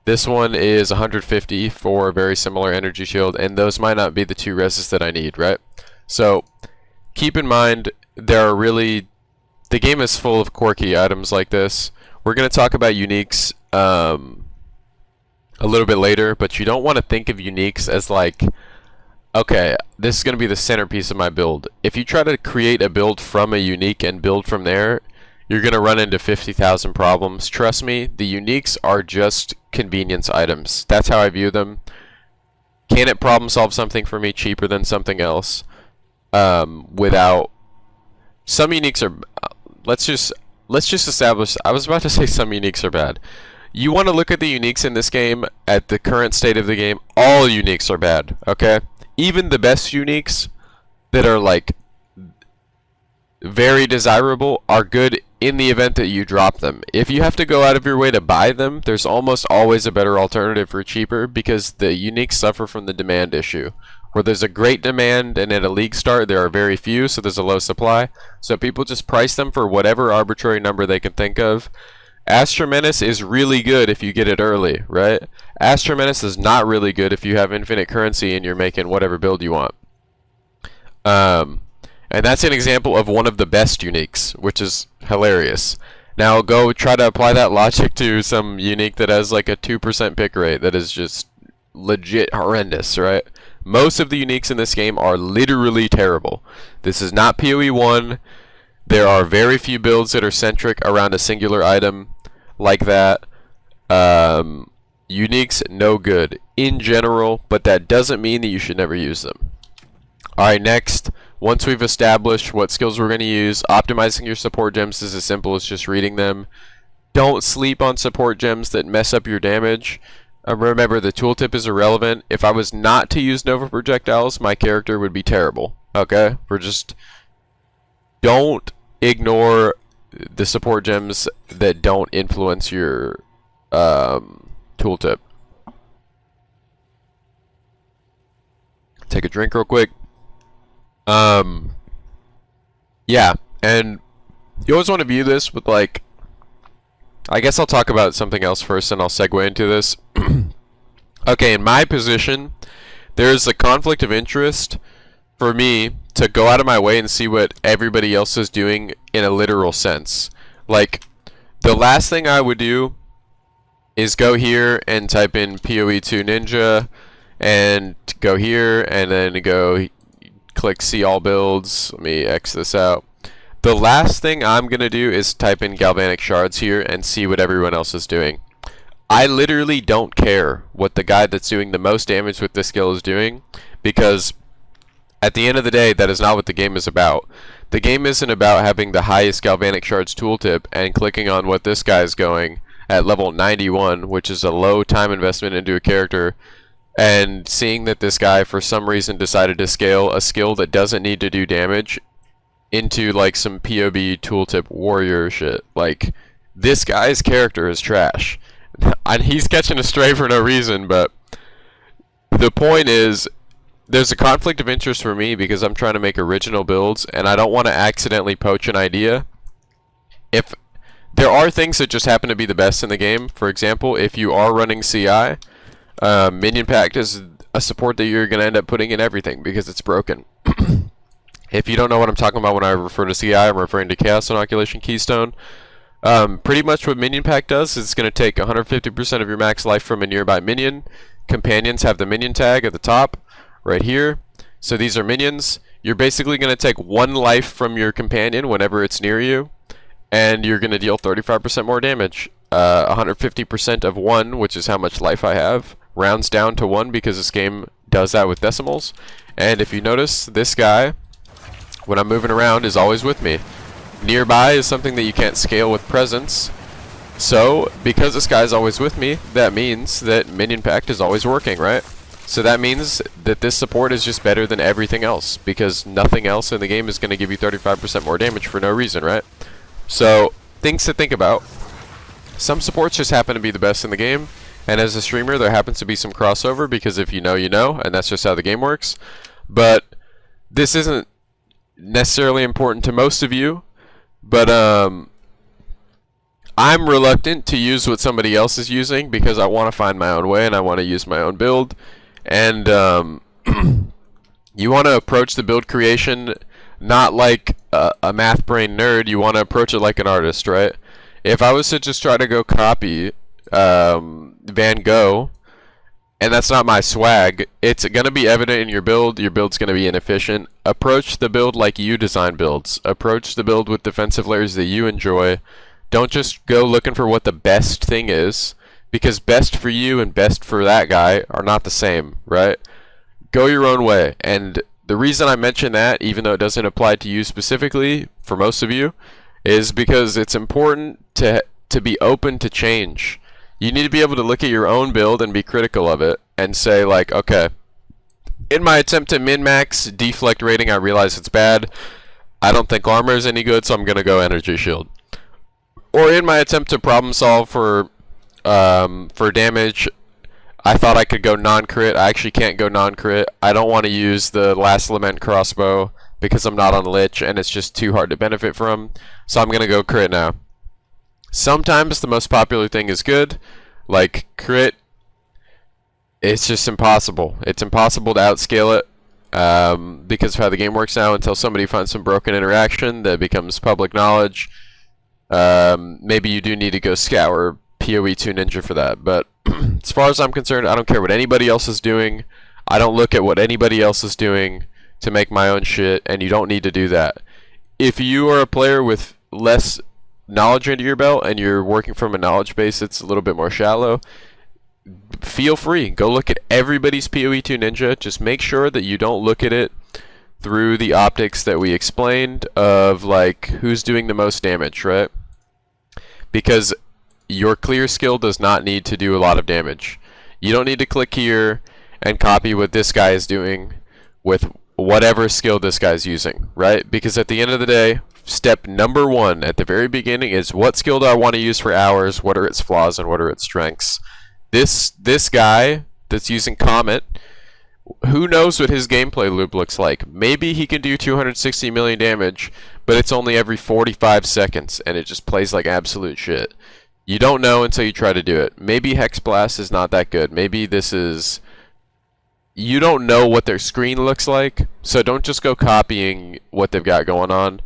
Speaker 1: This one is 150 for a very similar energy shield, and those might not be the 2 reses that I need, right? So keep in mind, the game is full of quirky items like this. We're going to talk about uniques a little bit later, but you don't want to think of uniques as like, okay, this is going to be the centerpiece of my build. If you try to create a build from a unique and build from there, you're going to run into 50,000 problems. Trust me, the uniques are just convenience items. That's how I view them. Can it problem solve something for me cheaper than something else? Without... Some uniques are... Let's just establish... I was about to say some uniques are bad. You want to look at the uniques in this game at the current state of the game. All uniques are bad, okay? Even the best uniques that are like very desirable are good in the event that you drop them. If you have to go out of your way to buy them, there's almost always a better alternative for cheaper, because the uniques suffer from the demand issue. Where there's a great demand and at a league start there are very few, so there's a low supply. So people just price them for whatever arbitrary number they can think of. Astra Menace is really good if you get it early, right? Astra Menace is not really good if you have infinite currency and you're making whatever build you want. And that's an example of one of the best uniques, which is hilarious. Now go try to apply that logic to some unique that has like a 2% pick rate that is just legit horrendous, right? Most of the uniques in this game are literally terrible. This is not PoE 1. There are very few builds that are centric around a singular item like that. Uniques, no good in general, but that doesn't mean that you should never use them. Alright, next, Once we've established what skills we're going to use, optimizing your support gems is as simple as just reading them. Don't sleep on support gems that mess up your damage. Remember, the tooltip is irrelevant. If I was not to use Nova projectiles, my character would be terrible. Okay? Don't ignore the support gems that don't influence your tooltip. Take a drink real quick. Yeah, and you always want to view this with, like, I guess I'll talk about something else first and I'll segue into this. Okay, in my position, there's a conflict of interest for me to go out of my way and see what everybody else is doing in a literal sense. Like, the last thing I would do is go here and type in PoE2 Ninja and go here and then go click see all builds. Let me X this out. The last thing I'm going to do is type in galvanic shards here and see what everyone else is doing. I literally don't care what the guy that's doing the most damage with this skill is doing, because at the end of the day, that is not what the game is about. The game isn't about having the highest galvanic shards tooltip and clicking on what this guy is going at level 91, which is a low time investment into a character, and seeing that this guy for some reason decided to scale a skill that doesn't need to do damage into like some POB tooltip warrior shit. Like, this guy's character is trash. And he's catching a stray for no reason, but the point is, there's a conflict of interest for me because I'm trying to make original builds and I don't want to accidentally poach an idea. If there are things that just happen to be the best in the game, for example, if you are running CI, Minion Pact is a support that you're going to end up putting in everything because it's broken. If you don't know what I'm talking about when I refer to CI, I'm referring to Chaos Inoculation Keystone. Pretty much what Minion Pack does is it's going to take 150% of your max life from a nearby minion. Companions have the minion tag at the top, right here. So these are minions. You're basically going to take 1 life from your companion whenever it's near you, and you're going to deal 35% more damage. 150% of 1, which is how much life I have, rounds down to 1 because this game does that with decimals. And if you notice, this guy, when I'm moving around, is always with me. Nearby is something that you can't scale with presence. So, because this guy's always with me, that means that Minion Pact is always working, right? So that means that this support is just better than everything else, because nothing else in the game is going to give you 35% more damage for no reason, right? So, things to think about. Some supports just happen to be the best in the game, and as a streamer there happens to be some crossover, because if you know, you know, and that's just how the game works. But this isn't necessarily important to most of you, but I'm reluctant to use what somebody else is using because I want to find my own way and I want to use my own build. And you want to approach the build creation not like a math brain nerd. You want to approach it like an artist, right? If I was to just try to go copy Van Gogh, and that's not my swag, it's going to be evident in your build. Your build's going to be inefficient. Approach the build like you design builds. Approach the build with defensive layers that you enjoy. Don't just go looking for what the best thing is, because best for you and best for that guy are not the same, right? Go your own way. And the reason I mention that, even though it doesn't apply to you specifically, for most of you, is because it's important to be open to change. You need to be able to look at your own build and be critical of it and say, like, okay, in my attempt to min-max deflect rating, I realize it's bad. I don't think armor is any good, so I'm going to go energy shield. Or in my attempt to problem solve for damage, I thought I could go non-crit. I actually can't go non-crit. I don't want to use the Last Lament crossbow because I'm not on Lich and it's just too hard to benefit from. So I'm going to go crit now. Sometimes the most popular thing is good, like crit. It's just impossible. It's impossible to outscale it because of how the game works now until somebody finds some broken interaction that becomes public knowledge. Maybe you do need to go scour PoE2 Ninja for that, but as far as I'm concerned, I don't care what anybody else is doing. I don't look at what anybody else is doing to make my own shit, and you don't need to do that. If you are a player with less knowledge under your belt and you're working from a knowledge base that's a little bit more shallow, feel free. Go look at everybody's PoE2 Ninja. Just make sure that you don't look at it through the optics that we explained of like who's doing the most damage, right? Because your clear skill does not need to do a lot of damage. You don't need to click here and copy what this guy is doing with whatever skill this guy's using, right? Because at the end of the day, step number one at the very beginning is what skill do I want to use for hours, what are its flaws and what are its strengths. This guy that's using Comet, who knows what his gameplay loop looks like? Maybe he can do 260 million damage, but it's only every 45 seconds and it just plays like absolute shit. You don't know until you try to do it. Maybe Hex Blast is not that good. Maybe this is... You don't know what their screen looks like, so don't just go copying what they've got going on.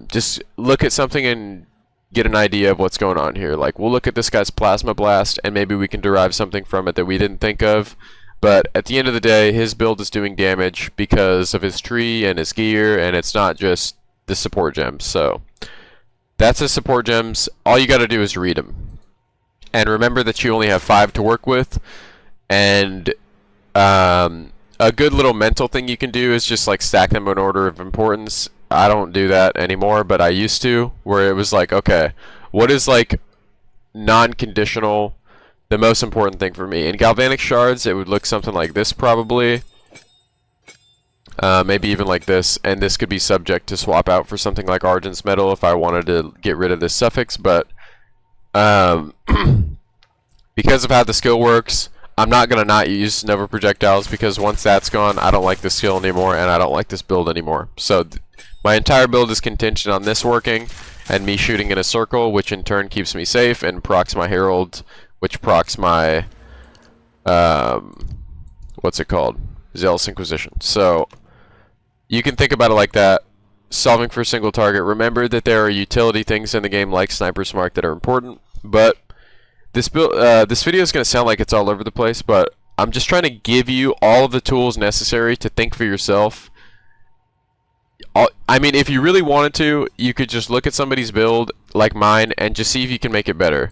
Speaker 1: Just look at something and get an idea of what's going on here. Like, we'll look at this guy's Plasma Blast, and maybe we can derive something from it that we didn't think of. But at the end of the day, his build is doing damage because of his tree and his gear, and it's not just the support gems. So that's the support gems. All you got to do is read them. And remember that you only have 5 to work with. And a good little mental thing you can do is just like stack them in order of importance. I don't do that anymore, but I used to, where it was like, okay, what is like non-conditional, the most important thing for me? In Galvanic Shards, it would look something like this probably. Maybe even like this, and this could be subject to swap out for something like Argent's Metal if I wanted to get rid of this suffix, but because of how the skill works, I'm not going to not use Nova Projectiles, because once that's gone, I don't like the skill anymore, and I don't like this build anymore. So my entire build is contingent on this working, and me shooting in a circle, which in turn keeps me safe, and procs my Herald, which procs my, what's it called? Zealous Inquisition. So you can think about it like that. Solving for a single target. Remember that there are utility things in the game like Sniper's Mark that are important, but this video is going to sound like it's all over the place, but I'm just trying to give you all of the tools necessary to think for yourself. I mean, if you really wanted to, you could just look at somebody's build like mine and just see if you can make it better.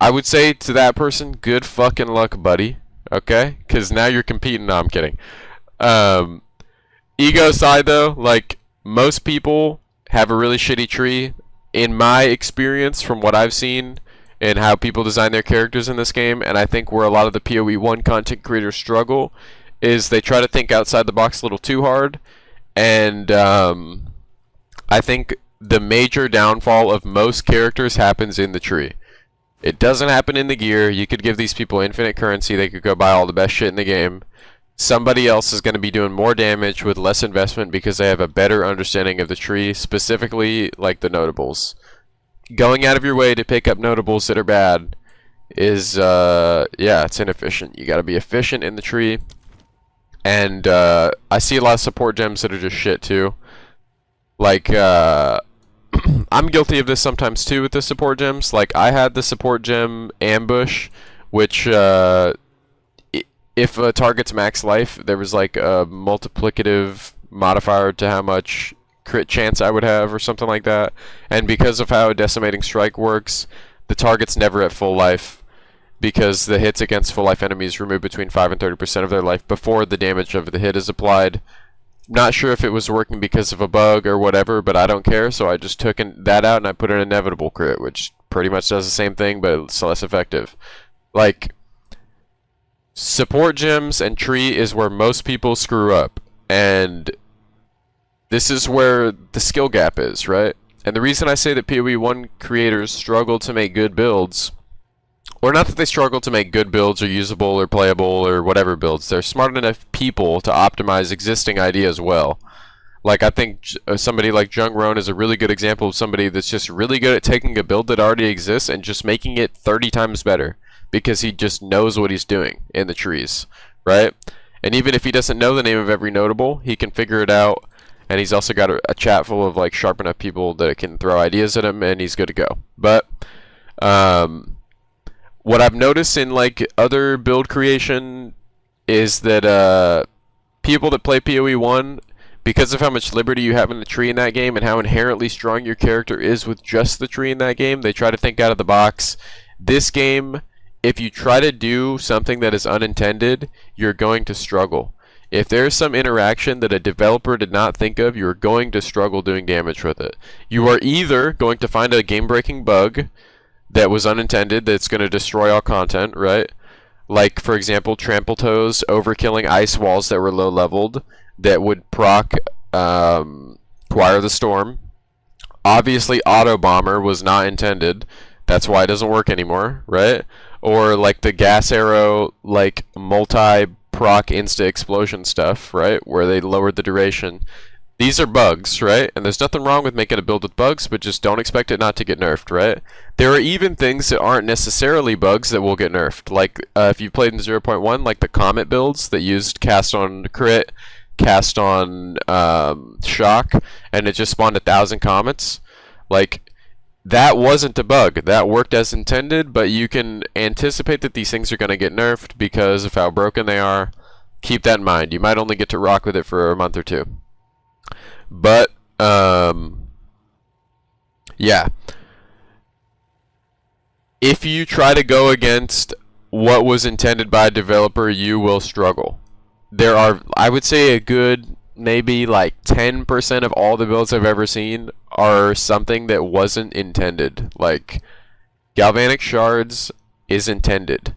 Speaker 1: I would say to that person, good fucking luck, buddy. Okay? Because now you're competing. No, I'm kidding. Ego aside, though, like, most people have a really shitty tree. In my experience, from what I've seen, and how people design their characters in this game, and I think where a lot of the PoE 1 content creators struggle, is they try to think outside the box a little too hard, and I think the major downfall of most characters happens in the tree. It doesn't happen in the gear. You could give these people infinite currency, they could go buy all the best shit in the game. Somebody else is going to be doing more damage with less investment because they have a better understanding of the tree, specifically like the notables. Going out of your way to pick up notables that are bad is, yeah, it's inefficient. You gotta be efficient in the tree. And, I see a lot of support gems that are just shit, too. Like, I'm guilty of this sometimes, too, with the support gems. Like, I had the support gem Ambush, which, if a target's max life, there was, like, a multiplicative modifier to how much crit chance I would have or something like that, and because of how Decimating Strike works, the target's never at full life because the hits against full life enemies remove between 5 and 30% of their life before the damage of the hit is applied. Not sure if it was working because of a bug or whatever, but I don't care, so I just took that out and I put an inevitable crit, which pretty much does the same thing but it's less effective. Like, support gems and tree is where most people screw up, and this is where the skill gap is, right? And the reason I say that PoE 1 creators struggle to make good builds, or not that they struggle to make good builds or usable or playable or whatever builds, they're smart enough people to optimize existing ideas well. Like, I think somebody like Jung Roan is a really good example of somebody that's just really good at taking a build that already exists and just making it 30 times better, because he just knows what he's doing in the trees, right? And even if he doesn't know the name of every notable, he can figure it out. And he's also got a chat full of like sharp enough people that can throw ideas at him, and he's good to go. But what I've noticed in like other build creation is that people that play PoE 1, because of how much liberty you have in the tree in that game and how inherently strong your character is with just the tree in that game, they try to think out of the box. This game, if you try to do something that is unintended, you're going to struggle. If there's some interaction that a developer did not think of, you're going to struggle doing damage with it. You are either going to find a game-breaking bug that was unintended that's going to destroy all content, right? Like, for example, Trample Toes overkilling ice walls that were low-leveled that would proc Choir of the Storm. Obviously, Auto Bomber was not intended. That's why it doesn't work anymore, right? Or like the gas arrow, like multi-proc insta-explosion stuff, right? Where they lowered the duration. These are bugs, right? And there's nothing wrong with making a build with bugs, but just don't expect it not to get nerfed, right? There are even things that aren't necessarily bugs that will get nerfed. Like, if you played in 0.1, like the Comet builds that used cast on crit, cast on shock, and it just spawned 1,000 comets. Like, that wasn't a bug. That worked as intended, but you can anticipate that these things are going to get nerfed because of how broken they are. Keep that in mind. You might only get to rock with it for a month or two. But, yeah. If you try to go against what was intended by a developer, you will struggle. There are, I would say, a good maybe like 10% of all the builds I've ever seen are something that wasn't intended. Like, Galvanic Shards is intended.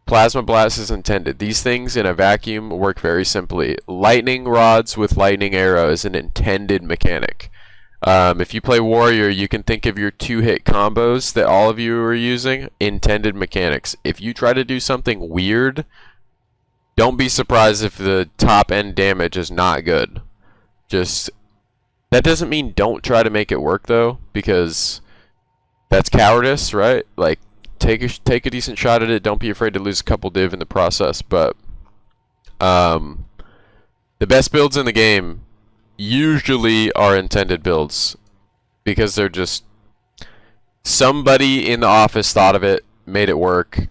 Speaker 1: Plasma Blast is intended. These things in a vacuum work very simply. Lightning Rods with Lightning Arrow is an intended mechanic. If you play Warrior, you can think of your 2-hit combos that all of you are using, intended mechanics. If you try to do something weird, don't be surprised if the top end damage is not good. Just, that doesn't mean don't try to make it work though, because that's cowardice, right? Like, take a decent shot at it. Don't be afraid to lose a couple div in the process. But the best builds in the game usually are intended builds, because they're just, somebody in the office thought of it, made it work,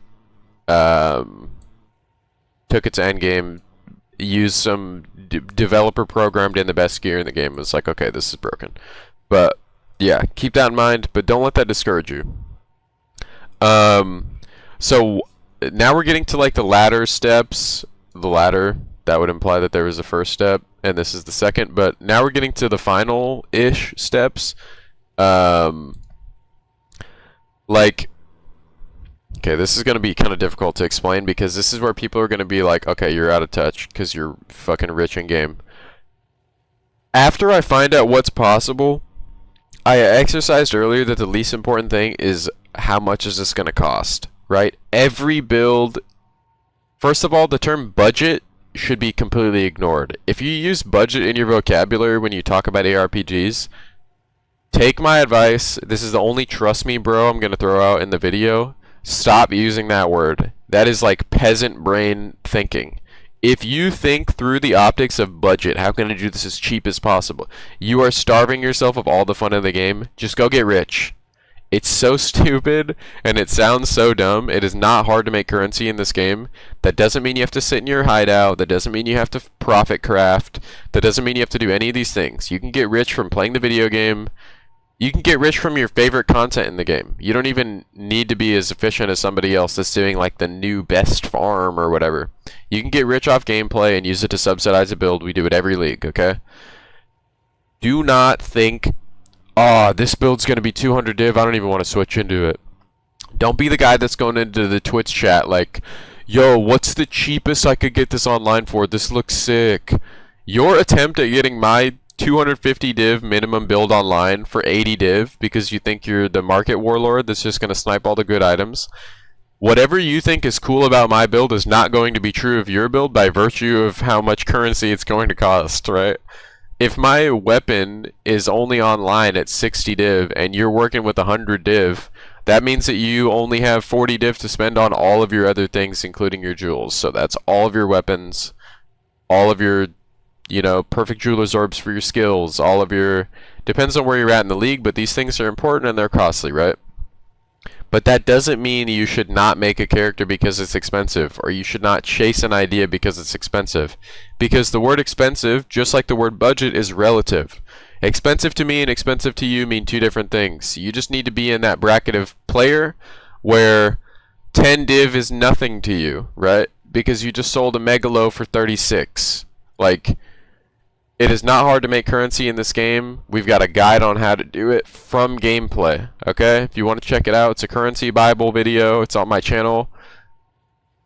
Speaker 1: took it to endgame, used some developer programmed in the best gear in the game. It's like, okay, this is broken. But yeah, keep that in mind, but don't let that discourage you. So now we're getting to like the ladder steps. The ladder, that would imply that there was a first step, and this is the second, but now we're getting to the final-ish steps. Like, okay, this is going to be kind of difficult to explain, because this is where people are going to be like, okay, you're out of touch because you're fucking rich in game. After I find out what's possible, I exercised earlier that the least important thing is how much is this going to cost, right? Every build, first of all, the term budget should be completely ignored. If you use budget in your vocabulary when you talk about ARPGs, take my advice. This is the only trust me bro I'm going to throw out in the video. Stop using that word. That is like peasant brain thinking. If you think through the optics of budget, how can I do this as cheap as possible? You are starving yourself of all the fun of the game. Just go get rich. It's so stupid, and it sounds so dumb. It is not hard to make currency in this game. That doesn't mean you have to sit in your hideout. That doesn't mean you have to profit craft. That doesn't mean you have to do any of these things. You can get rich from playing the video game. You can get rich from your favorite content in the game. You don't even need to be as efficient as somebody else that's doing like the new best farm or whatever. You can get rich off gameplay and use it to subsidize a build. We do it every league, okay? Do not think, oh, this build's going to be 200 div, I don't even want to switch into it. Don't be the guy that's going into the Twitch chat like, yo, what's the cheapest I could get this online for? This looks sick. Your attempt at getting my 250 div minimum build online for 80 div because you think you're the market warlord that's just going to snipe all the good items. Whatever you think is cool about my build is not going to be true of your build by virtue of how much currency it's going to cost, right? If my weapon is only online at 60 div and you're working with 100 div, that means that you only have 40 div to spend on all of your other things, including your jewels. So that's all of your weapons, all of your, you know, perfect jeweler's orbs for your skills, all of your, depends on where you're at in the league, but these things are important and they're costly, right? But that doesn't mean you should not make a character because it's expensive, or you should not chase an idea because it's expensive. Because the word expensive, just like the word budget, is relative. Expensive to me and expensive to you mean two different things. You just need to be in that bracket of player where 10 div is nothing to you, right? because you just sold a Megalo for 36. Like, it is not hard to make currency in this game. We've got a guide on how to do it from gameplay, okay? If you want to check it out, it's a currency Bible video. It's on my channel.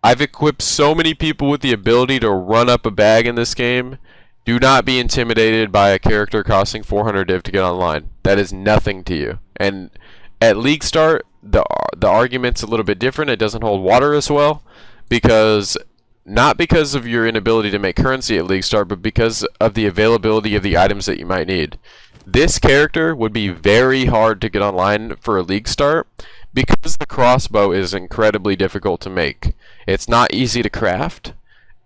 Speaker 1: I've equipped so many people with the ability to run up a bag in this game. Do not be intimidated by a character costing 400 div to get online. That is nothing to you. And at League Start, the argument's a little bit different. It doesn't hold water as well, because not because of your inability to make currency at League Start, but because of the availability of the items that you might need. This character would be very hard to get online for a League Start because the crossbow is incredibly difficult to make. It's not easy to craft,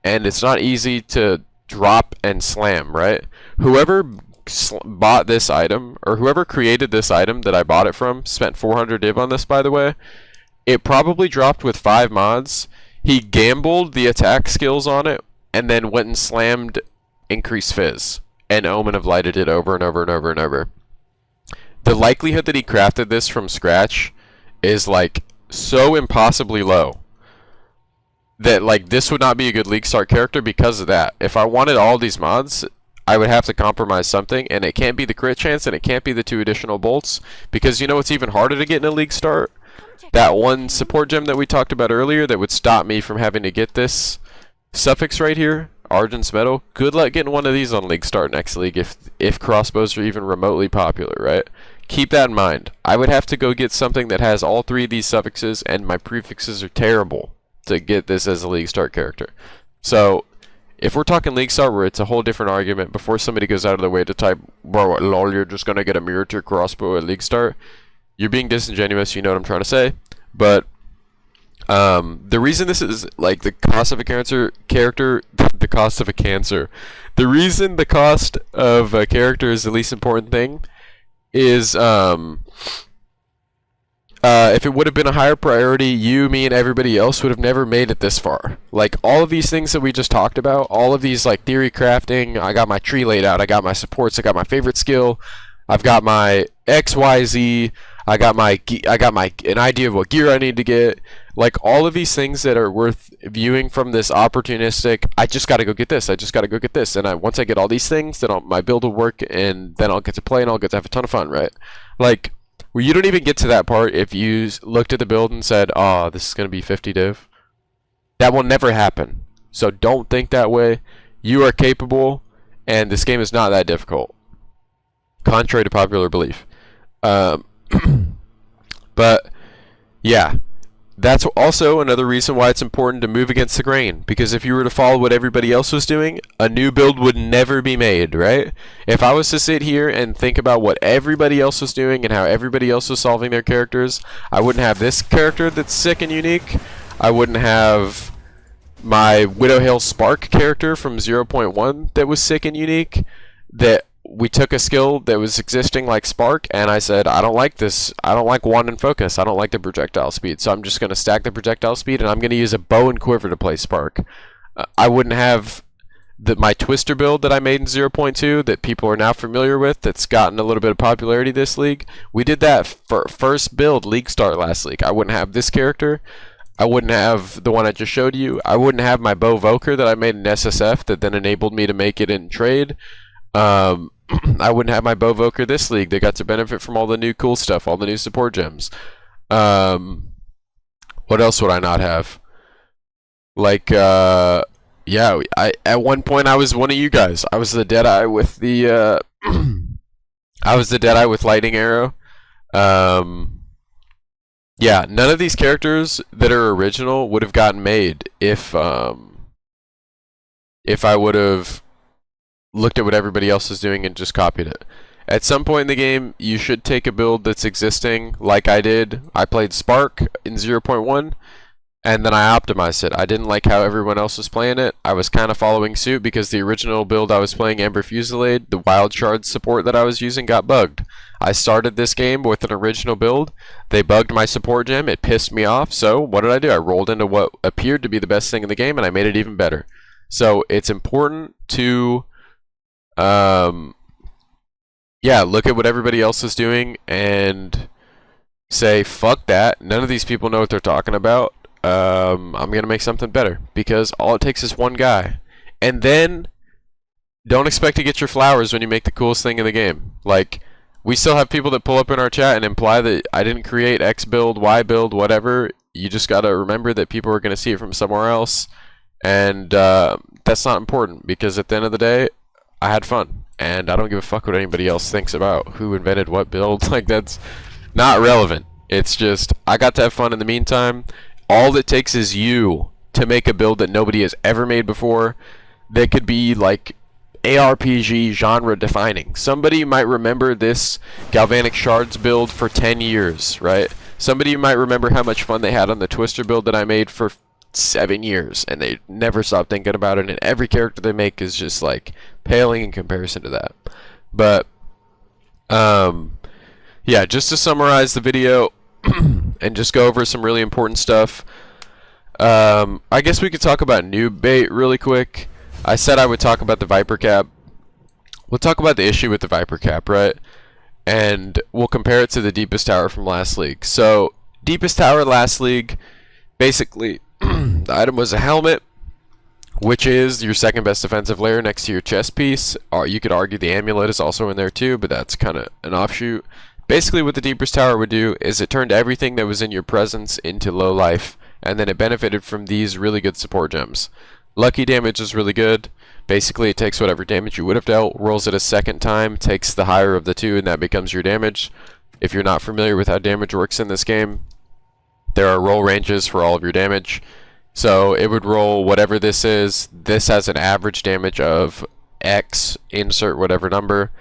Speaker 1: and it's not easy to drop and slam, right? Whoever bought this item, or whoever created this item that I bought it from, spent 400 div on this, by the way. It probably dropped with 5 mods. He gambled the attack skills on it, and then went and slammed Increase Fizz, and Omen of Lighted it over and over and over and over. The likelihood that he crafted this from scratch is like so impossibly low that like this would not be a good League Start character because of that. If I wanted all these mods, I would have to compromise something, and it can't be the crit chance, and it can't be the 2 additional bolts, because you know what's even harder to get in a League Start? That one support gem that we talked about earlier that would stop me from having to get this suffix right here, Argent's Metal. Good luck getting one of these on League Start next league if crossbows are even remotely popular, right? Keep that in mind. I would have to go get something that has all 3 of these suffixes, and my prefixes are terrible to get this as a League Start character. So if we're talking League Start, where it's a whole different argument, before somebody goes out of their way to type, bro, lol, you're just gonna get a mirror to crossbow at League Start, you're being disingenuous. You know what I'm trying to say. But the reason this is like the cost of a character, the cost of a cancer. The reason the cost of a character is the least important thing is if it would have been a higher priority, you, me, and everybody else would have never made it this far. Like, all of these things that we just talked about, all of these, like, theory crafting, I got my tree laid out, I got my supports, I got my favorite skill, I've got my XYZ, I got an idea of what gear I need to get. Like, all of these things that are worth viewing from this opportunistic, I just gotta go get this, and once I get all these things, then my build will work, and then I'll get to play, and I'll get to have a ton of fun, right? Like, where you don't even get to that part if you looked at the build and said, oh, this is going to be 50 div. That will never happen. So don't think that way. You are capable, and this game is not that difficult, contrary to popular belief. But, yeah. That's also another reason why it's important to move against the grain, because if you were to follow what everybody else was doing, a new build would never be made, right? If I was to sit here and think about what everybody else was doing and how everybody else was solving their characters, I wouldn't have this character that's sick and unique. I wouldn't have my Widowhail Spark character from 0.1 that was sick and unique, that we took a skill that was existing like Spark, and I said, I don't like this. I don't like Wand and Focus. I don't like the projectile speed. So I'm just going to stack the projectile speed, and I'm going to use a bow and quiver to play Spark. I wouldn't have my Twister build that I made in 0.2 that people are now familiar with, that's gotten a little bit of popularity this league. We did that for first build League Start last league. I wouldn't have this character. I wouldn't have the one I just showed you. I wouldn't have my bow Voker that I made in SSF that then enabled me to make it in trade. I wouldn't have my bow Voker this league. They got to benefit from all the new cool stuff, all the new support gems. What else would I not have? Like, yeah, at one point I was one of you guys. I was the Deadeye with the, I was the Deadeye with Lightning Arrow. Yeah, none of these characters that are original would have gotten made if I would have looked at what everybody else is doing and just copied it. At some point in the game, you should take a build that's existing, like I did. I played Spark in 0.1, and then I optimized it. I didn't like how everyone else was playing it. I was kind of following suit because the original build I was playing, Amber Fusillade, the Wild Shard support that I was using got bugged. I started this game with an original build. They bugged my support gem. It pissed me off. So what did I do? I rolled into what appeared to be the best thing in the game, and I made it even better. So it's important to yeah, look at what everybody else is doing and say, fuck that. None of these people know what they're talking about. I'm gonna make something better, because all it takes is one guy. And then don't expect to get your flowers when you make the coolest thing in the game. Like, we still have people that pull up in our chat and imply that I didn't create X build, Y build, whatever. You just gotta remember that people are gonna see it from somewhere else, and that's not important, because at the end of the day, I had fun, and I don't give a fuck what anybody else thinks about who invented what build. Like, that's not relevant. It's just, I got to have fun in the meantime. All it takes is you to make a build that nobody has ever made before, that could be like ARPG genre defining. Somebody might remember this Galvanic Shards build for 10 years, right? Somebody might remember how much fun they had on the Twister build that I made for 7 years, and they never stop thinking about it, and every character they make is just like paling in comparison to that. But yeah, just to summarize the video and just go over some really important stuff, I guess we could talk about noob bait really quick. I said I would talk about the Viper Cap. We'll talk about the issue with the Viper Cap, right? And we'll compare it to the Deepest Tower from last league. So, Deepest Tower last league, basically, the item was a helmet, which is your second best defensive layer next to your chest piece. Or you could argue the amulet is also in there too, but that's kind of an offshoot. Basically, what the Deepest Tower would do is it turned everything that was in your presence into low life, and then it benefited from these really good support gems. Lucky damage is really good. Basically, it takes whatever damage you would have dealt, rolls it a second time, takes the higher of the two, and that becomes your damage. If you're not familiar with how damage works in this game, there are roll ranges for all of your damage. So it would roll whatever this is. This has an average damage of X, insert whatever number.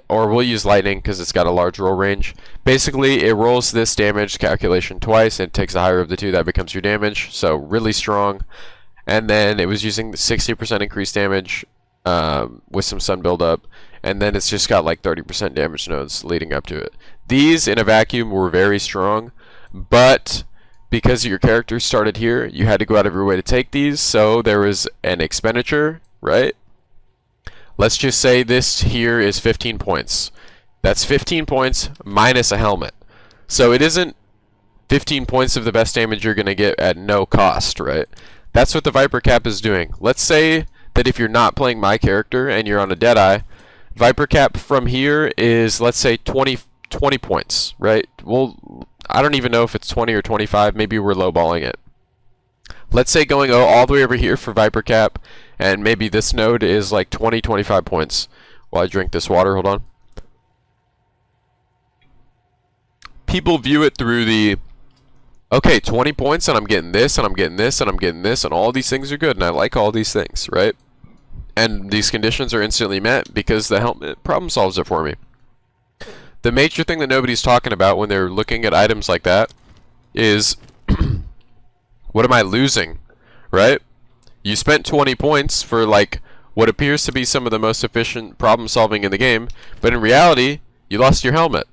Speaker 1: Or we'll use lightning because it's got a large roll range. Basically, it rolls this damage calculation twice and it takes the higher of the two. That becomes your damage. So really strong. And then it was using the 60% increased damage with some sun buildup. And then it's just got like 30% damage nodes leading up to it. These in a vacuum were very strong, but because your character started here, you had to go out of your way to take these. So there was an expenditure, right? Let's just say this here is 15 points. That's 15 points minus a helmet. So it isn't 15 points of the best damage you're going to get at no cost, right? That's what the Viper Cap is doing. Let's say that if you're not playing my character and you're on a Deadeye, Viper Cap from here is, let's say, 20 points, right? Well, I don't even know if it's 20 or 25. Maybe we're lowballing it. Let's say going all the way over here for Viper Cap, and maybe this node is like 20, 25 points. While I drink this water, hold on. People view it through the, okay, 20 points and I'm getting this, and I'm getting this, and I'm getting this, and all these things are good, and I like all these things, right? And these conditions are instantly met because the helmet problem solves it for me. The major thing that nobody's talking about when they're looking at items like that is, what am I losing, right? You spent 20 points for like what appears to be some of the most efficient problem solving in the game, but in reality, you lost your helmet.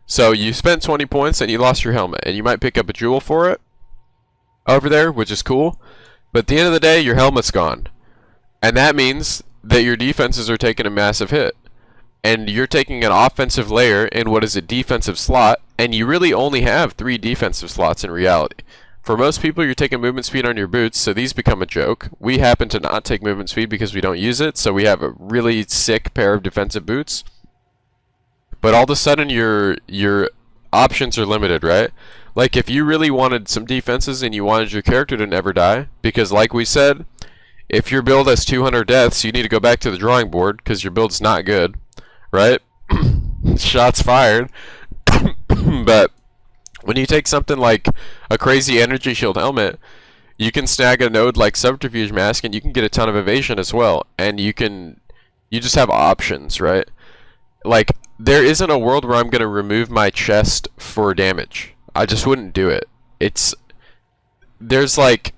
Speaker 1: So you spent 20 points and you lost your helmet, and you might pick up a jewel for it over there, which is cool, but at the end of the day, your helmet's gone. And that means that your defenses are taking a massive hit. And you're taking an offensive layer in what is a defensive slot, and you really only have 3 defensive slots in reality. For most people, you're taking movement speed on your boots, so these become a joke. We happen to not take movement speed because we don't use it, so we have a really sick pair of defensive boots. But all of a sudden, your options are limited, right? Like, if you really wanted some defenses and you wanted your character to never die, because like we said, if your build has 200 deaths, you need to go back to the drawing board because your build's not good, right? Shots fired. But when you take something like a crazy energy shield helmet, you can snag a node like Subterfuge Mask and you can get a ton of evasion as well. And you just have options, right? Like, there isn't a world where I'm going to remove my chest for damage. I just wouldn't do it. There's like,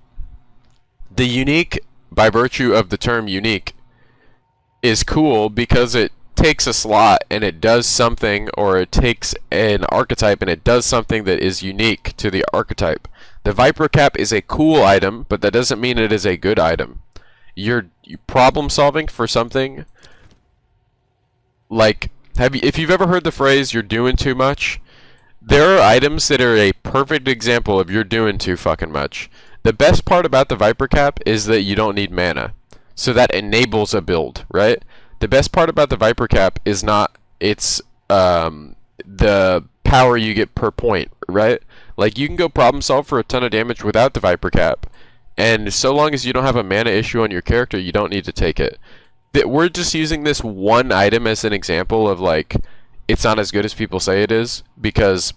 Speaker 1: the unique, by virtue of the term unique, is cool because it takes a slot and it does something, or it takes an archetype and it does something that is unique to the archetype. The Viper Cap is a cool item, but that doesn't mean it is a good item. You're problem solving for something like, if you've ever heard the phrase, you're doing too much, There are items that are a perfect example of you're doing too fucking much. The best part about the Viper Cap is that you don't need mana. So that enables a build, right? The best part about the Viper Cap is not its the power you get per point, right? Like you can go problem solve for a ton of damage without the Viper Cap. And so long as you don't have a mana issue on your character, you don't need to take it. We're just using this one item as an example of like it's not as good as people say it is, because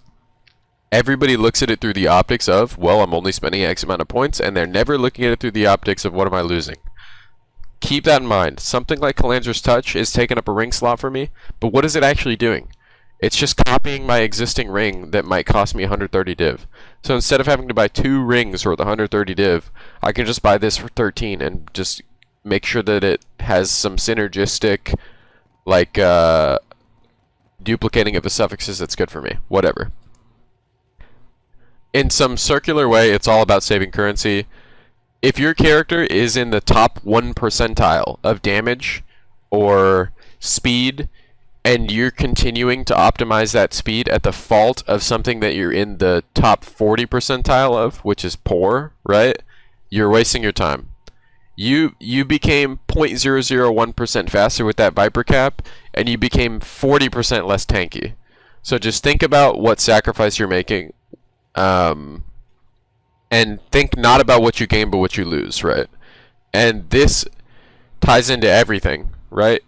Speaker 1: everybody looks at it through the optics of, well, I'm only spending X amount of points, and they're never looking at it through the optics of what am I losing. Keep that in mind. Something like Calandra's Touch is taking up a ring slot for me, but what is it actually doing? It's just copying my existing ring that might cost me 130 div. So instead of having to buy 2 rings worth 130 div, I can just buy this for 13 and just make sure that it has some synergistic, like, duplicating of the suffixes that's good for me. Whatever. In some circular way, it's all about saving currency. If your character is in the top 1 percentile of damage or speed, and you're continuing to optimize that speed at the fault of something that you're in the top 40 percentile of, which is poor, right? You're wasting your time. You became 0.001% faster with that Viper Cap, and you became 40% less tanky. So just think about what sacrifice you're making, and think not about what you gain but what you lose, right? And this ties into everything, right?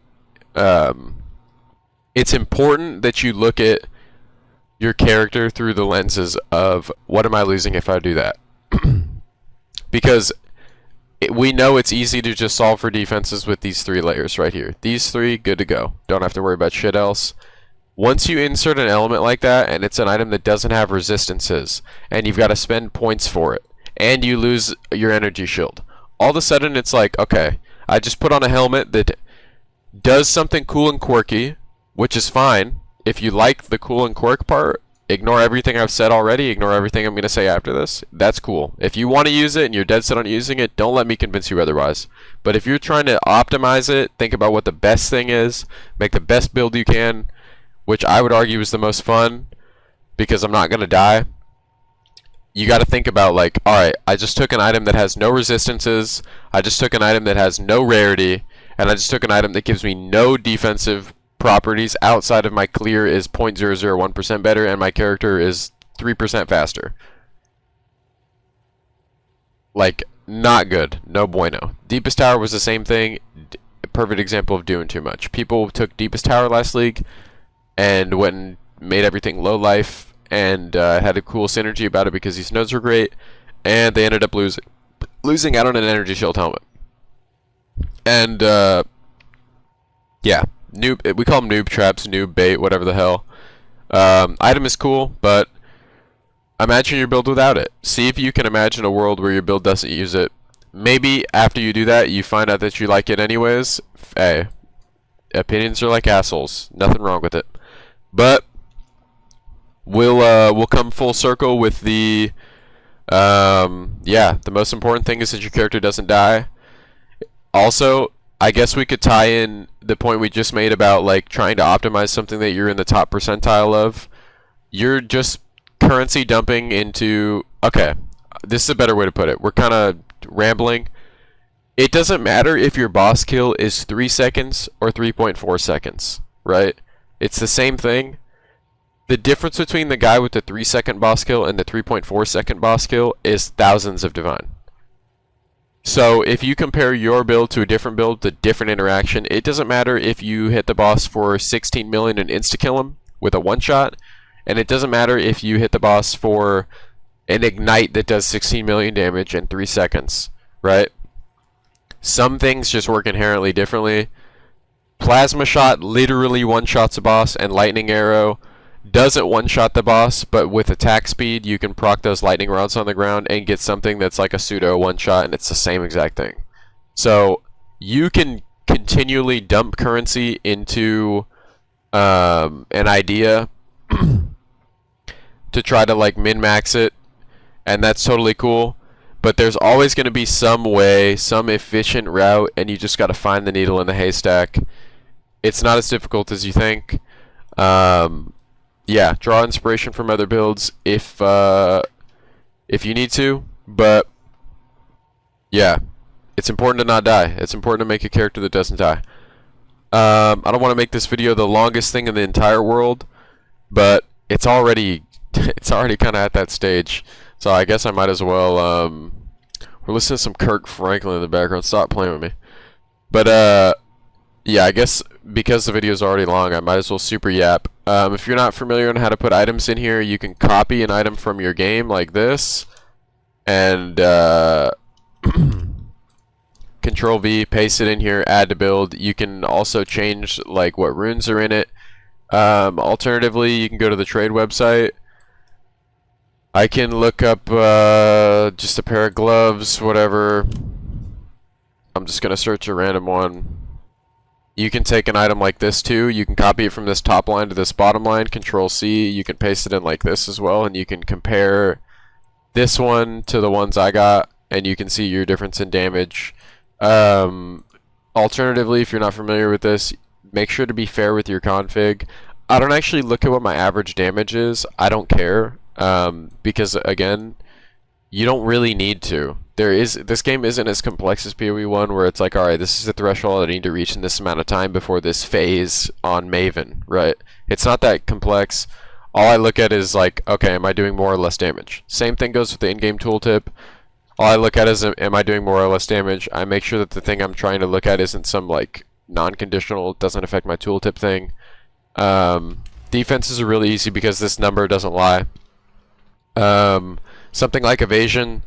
Speaker 1: It's important that you look at your character through the lenses of what am I losing if I do that? Because we know it's easy to just solve for defenses with these 3 layers right here. These 3, good to go. Don't have to worry about shit else. Once you insert an element like that, and it's an item that doesn't have resistances, and you've got to spend points for it, and you lose your energy shield, all of a sudden it's like, okay, I just put on a helmet that does something cool and quirky, which is fine. If you like the cool and quirk part, ignore everything I've said already, ignore everything I'm going to say after this. That's cool. If you want to use it and you're dead set on using it, don't let me convince you otherwise. But if you're trying to optimize it, think about what the best thing is, make the best build you can, which I would argue is the most fun, because I'm not going to die. You got to think about like, alright, I just took an item that has no resistances, I just took an item that has no rarity, and I just took an item that gives me no defensive properties outside of my clear is 0.001% better, and my character is 3% faster. Like, not good. No bueno. Deepest Tower was the same thing. Perfect example of doing too much. People took Deepest Tower last league and went and made everything low life and had a cool synergy about it because these nodes were great, and they ended up losing out on an energy shield helmet. And yeah, noob. We call them noob traps, noob bait, whatever the hell. Item is cool, but imagine your build without it. See if you can imagine a world where your build doesn't use it. Maybe after you do that, you find out that you like it anyways. Hey, opinions are like assholes. Nothing wrong with it. But we'll come full circle with the yeah. The most important thing is that your character doesn't die. Also, I guess we could tie in the point we just made about like trying to optimize something that you're in the top percentile of. You're just currency dumping into, okay, this is a better way to put it. We're kind of rambling. It doesn't matter if your boss kill is 3 seconds or 3.4 seconds, right? It's the same thing. The difference between the guy with the 3-second boss kill and the 3.4 second boss kill is thousands of divine. So if you compare your build to a different build, to different interaction, it doesn't matter if you hit the boss for 16 million and insta-kill him with a one-shot, and it doesn't matter if you hit the boss for an ignite that does 16 million damage in 3 seconds, right? Some things just work inherently differently. Plasma Shot literally one-shots a boss, and Lightning Arrow doesn't one-shot the boss, but with attack speed you can proc those lightning rods on the ground and get something that's like a pseudo one-shot, and it's the same exact thing. So you can continually dump currency into an idea to try to like min-max it, and that's totally cool, but there's always going to be some way, some efficient route, and you just got to find the needle in the haystack. It's not as difficult as you think. yeah, draw inspiration from other builds if you need to, but yeah, it's important to not die. It's important to make a character that doesn't die. I don't want to make this video the longest thing in the entire world, but it's already kind of at that stage. So I guess I might as well. We're listening to some Kirk Franklin in the background. Stop playing with me. But yeah, I guess because the video is already long, I might as well super yap. If you're not familiar on how to put items in here, you can copy an item from your game like this, and Control V, paste it in here, add to build. You can also change like what runes are in it. Alternatively, you can go to the trade website. I can look up just a pair of gloves, whatever. I'm just gonna search a random one. You can take an item like this too. You can copy it from this top line to this bottom line, Control C. You can paste it in like this as well, and you can compare this one to the ones I got, and you can see your difference in damage. Alternatively, if you're not familiar with this, make sure to be fair with your config. I don't actually look at what my average damage is. I don't care, because again, you don't really need to. This game isn't as complex as PoE 1, where it's like, alright, this is the threshold I need to reach in this amount of time before this phase on Maven, right? It's not that complex. All I look at is like, okay, am I doing more or less damage? Same thing goes with the in-game tooltip. All I look at is, am I doing more or less damage? I make sure that the thing I'm trying to look at isn't some like non-conditional, doesn't affect my tooltip thing. Defenses are really easy because this number doesn't lie. Something like evasion.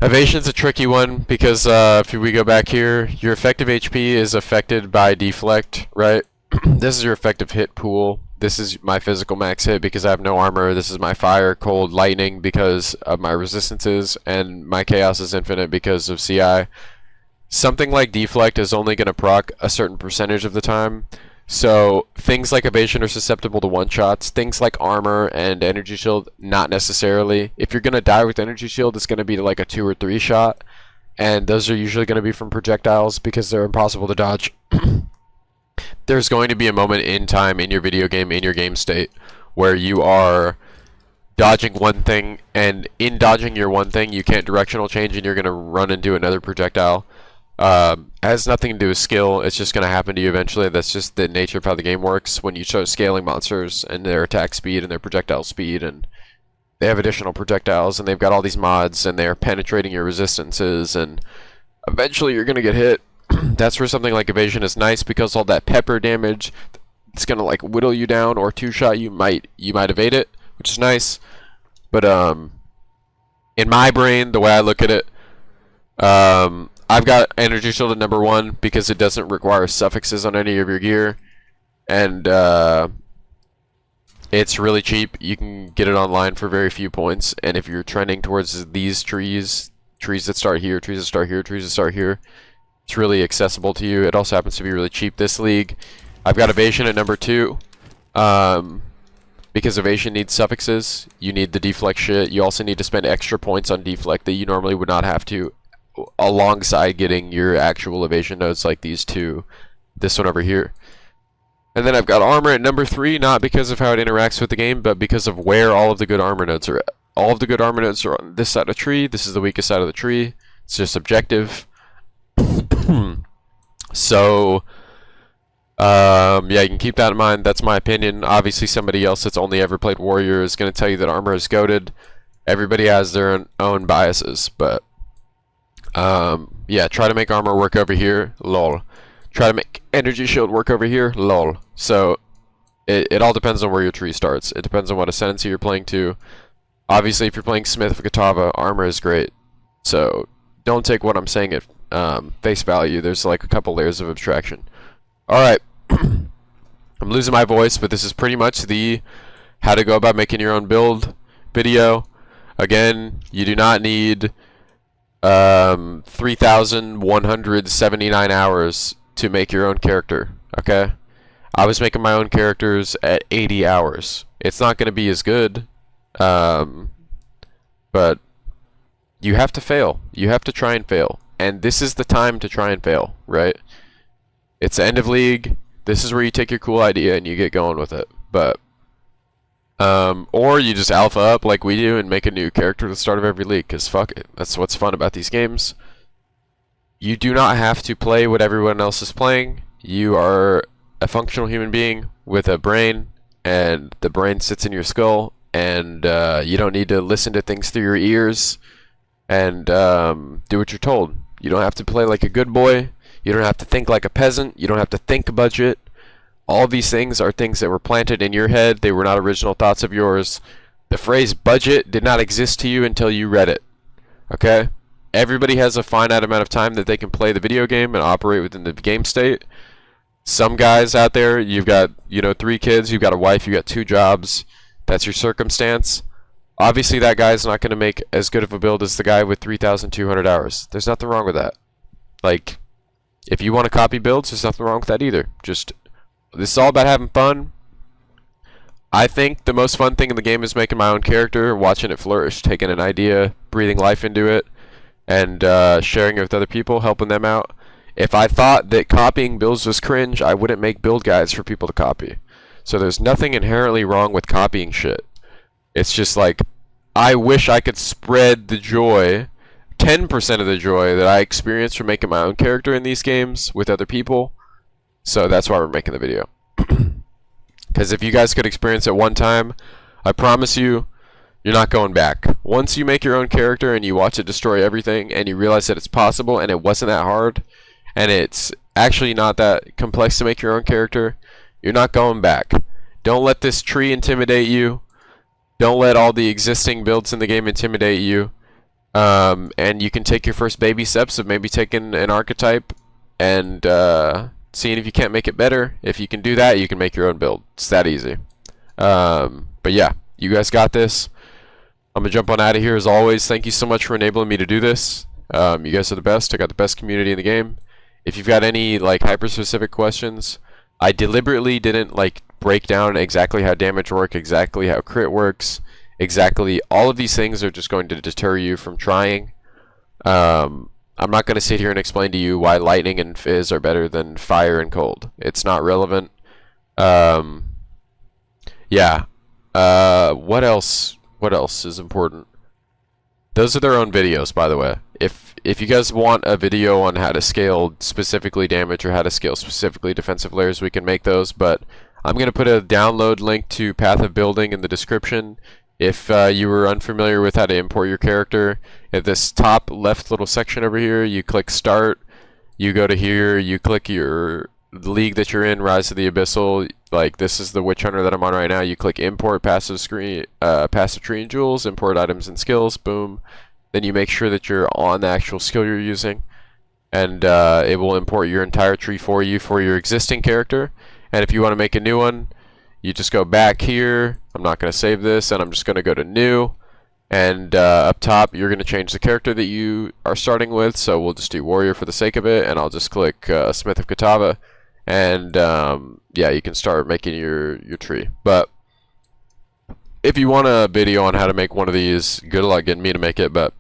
Speaker 1: Evasion's a tricky one because if we go back here, your effective HP is affected by deflect, right? This is your effective hit pool. This is my physical max hit because I have no armor. This is my fire, cold, lightning because of my resistances, and my chaos is infinite because of CI. Something like deflect is only going to proc a certain percentage of the time. So things like evasion are susceptible to one-shots. Things like armor and energy shield, not necessarily. If you're going to die with energy shield, it's going to be like a 2 or 3 shot. And those are usually going to be from projectiles because they're impossible to dodge. There's going to be a moment in time in your video game, in your game state, where you are dodging one thing, and in dodging your one thing, you can't directional change and you're going to run into another projectile. Has nothing to do with skill, it's just going to happen to you eventually. That's just the nature of how the game works when you start scaling monsters and their attack speed and their projectile speed, and they have additional projectiles and they've got all these mods and they're penetrating your resistances, and eventually you're going to get hit. That's where something like evasion is nice, because all that pepper damage, it's going to like whittle you down or two-shot you might evade it, which is nice. But in my brain, the way I look at it, I've got energy shield at number 1 because it doesn't require suffixes on any of your gear, and it's really cheap. You can get it online for very few points, and if you're trending towards these trees that start here, trees that start here, trees that start here, it's really accessible to you. It also happens to be really cheap this league. I've got evasion at number 2. Because evasion needs suffixes, you need the deflect shit. You also need to spend extra points on deflect that you normally would not have to, alongside getting your actual evasion nodes like these two. This one over here. And then I've got armor at number 3, not because of how it interacts with the game, but because of where all of the good armor nodes are at. All of the good armor nodes are on this side of the tree. This is the weakest side of the tree. It's just objective. So yeah, you can keep that in mind. That's my opinion. Obviously somebody else that's only ever played Warrior is going to tell you that armor is goated. Everybody has their own biases, but yeah, try to make armor work over here, lol. Try to make energy shield work over here, lol. So it all depends on where your tree starts. It depends on what ascendancy you're playing to. Obviously if you're playing Smith of Katava, armor is great. So don't take what I'm saying at face value. There's like a couple layers of abstraction. Alright, I'm losing my voice, but this is pretty much the how to go about making your own build video. Again, you do not need 3,179 hours to make your own character, okay? I was making my own characters at 80 hours. It's not going to be as good, but you have to fail. You have to try and fail. And this is the time to try and fail, right? It's the end of league. This is where you take your cool idea and you get going with it. But or you just alpha up like we do and make a new character at the start of every league, because fuck it. That's what's fun about these games. You do not have to play what everyone else is playing. You are a functional human being with a brain, and the brain sits in your skull, and you don't need to listen to things through your ears and do what you're told. You don't have to play like a good boy. You don't have to think like a peasant. You don't have to think a budget. All of these things are things that were planted in your head. They were not original thoughts of yours. The phrase budget did not exist to you until you read it. Okay? Everybody has a finite amount of time that they can play the video game and operate within the game state. Some guys out there, you've got, 3 kids, you've got a wife, you've got 2 jobs. That's your circumstance. Obviously, that guy's not going to make as good of a build as the guy with 3,200 hours. There's nothing wrong with that. Like, if you want to copy builds, there's nothing wrong with that either. Just, this is all about having fun. I think the most fun thing in the game is making my own character, watching it flourish, taking an idea, breathing life into it, and sharing it with other people, helping them out. If I thought that copying builds was cringe, I wouldn't make build guides for people to copy. So there's nothing inherently wrong with copying shit. It's just like, I wish I could spread the joy, 10% of the joy that I experience from making my own character in these games with other people. So that's why we're making the video. Because if you guys could experience it one time, I promise you, you're not going back. Once you make your own character and you watch it destroy everything and you realize that it's possible and it wasn't that hard and it's actually not that complex to make your own character, you're not going back. Don't let this tree intimidate you. Don't let all the existing builds in the game intimidate you. And you can take your first baby steps of maybe taking an archetype and seeing if you can't make it better. If you can do that, you can make your own build. It's that easy. But yeah, you guys got this. I'm going to jump on out of here as always. Thank you so much for enabling me to do this. You guys are the best. I got the best community in the game. If you've got any like hyper-specific questions, I deliberately didn't like break down exactly how damage works, exactly how crit works, exactly all of these things are just going to deter you from trying. I'm not going to sit here and explain to you why lightning and fizz are better than fire and cold. It's not relevant. Yeah. What else is important? Those are their own videos, by the way. If you guys want a video on how to scale specifically damage or how to scale specifically defensive layers, we can make those, but I'm going to put a download link to Path of Building in the description. If you were unfamiliar with how to import your character, at this top left little section over here, you click Start, you go to here, you click the league that you're in, Rise of the Abyssal, like this is the Witch Hunter that I'm on right now, you click Import Passive Tree and Jewels, Import Items and Skills, boom. Then you make sure that you're on the actual skill you're using, and it will import your entire tree for you for your existing character. And if you want to make a new one, you just go back here. I'm not going to save this, and I'm just going to go to New. And up top, you're going to change the character that you are starting with. So we'll just do Warrior for the sake of it, and I'll just click Smith of Katava. And yeah, you can start making your tree. But if you want a video on how to make one of these, good luck getting me to make it. But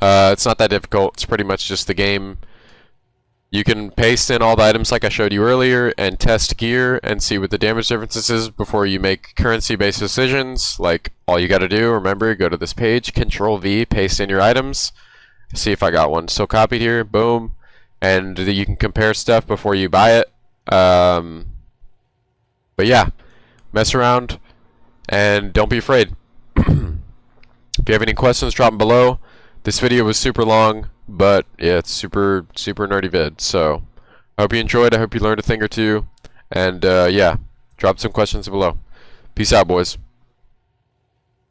Speaker 1: it's not that difficult. It's pretty much just the game. You can paste in all the items like I showed you earlier and test gear and see what the damage differences is before you make currency-based decisions. Like, all you gotta do, remember, go to this page, Control-V, paste in your items, see if I got one still copied here, boom, and you can compare stuff before you buy it. But yeah, mess around, and don't be afraid. If you have any questions, drop them below. This video was super long, but yeah, it's super nerdy vid. So I hope you enjoyed. I hope you learned a thing or two. And yeah, drop some questions below. Peace out, boys.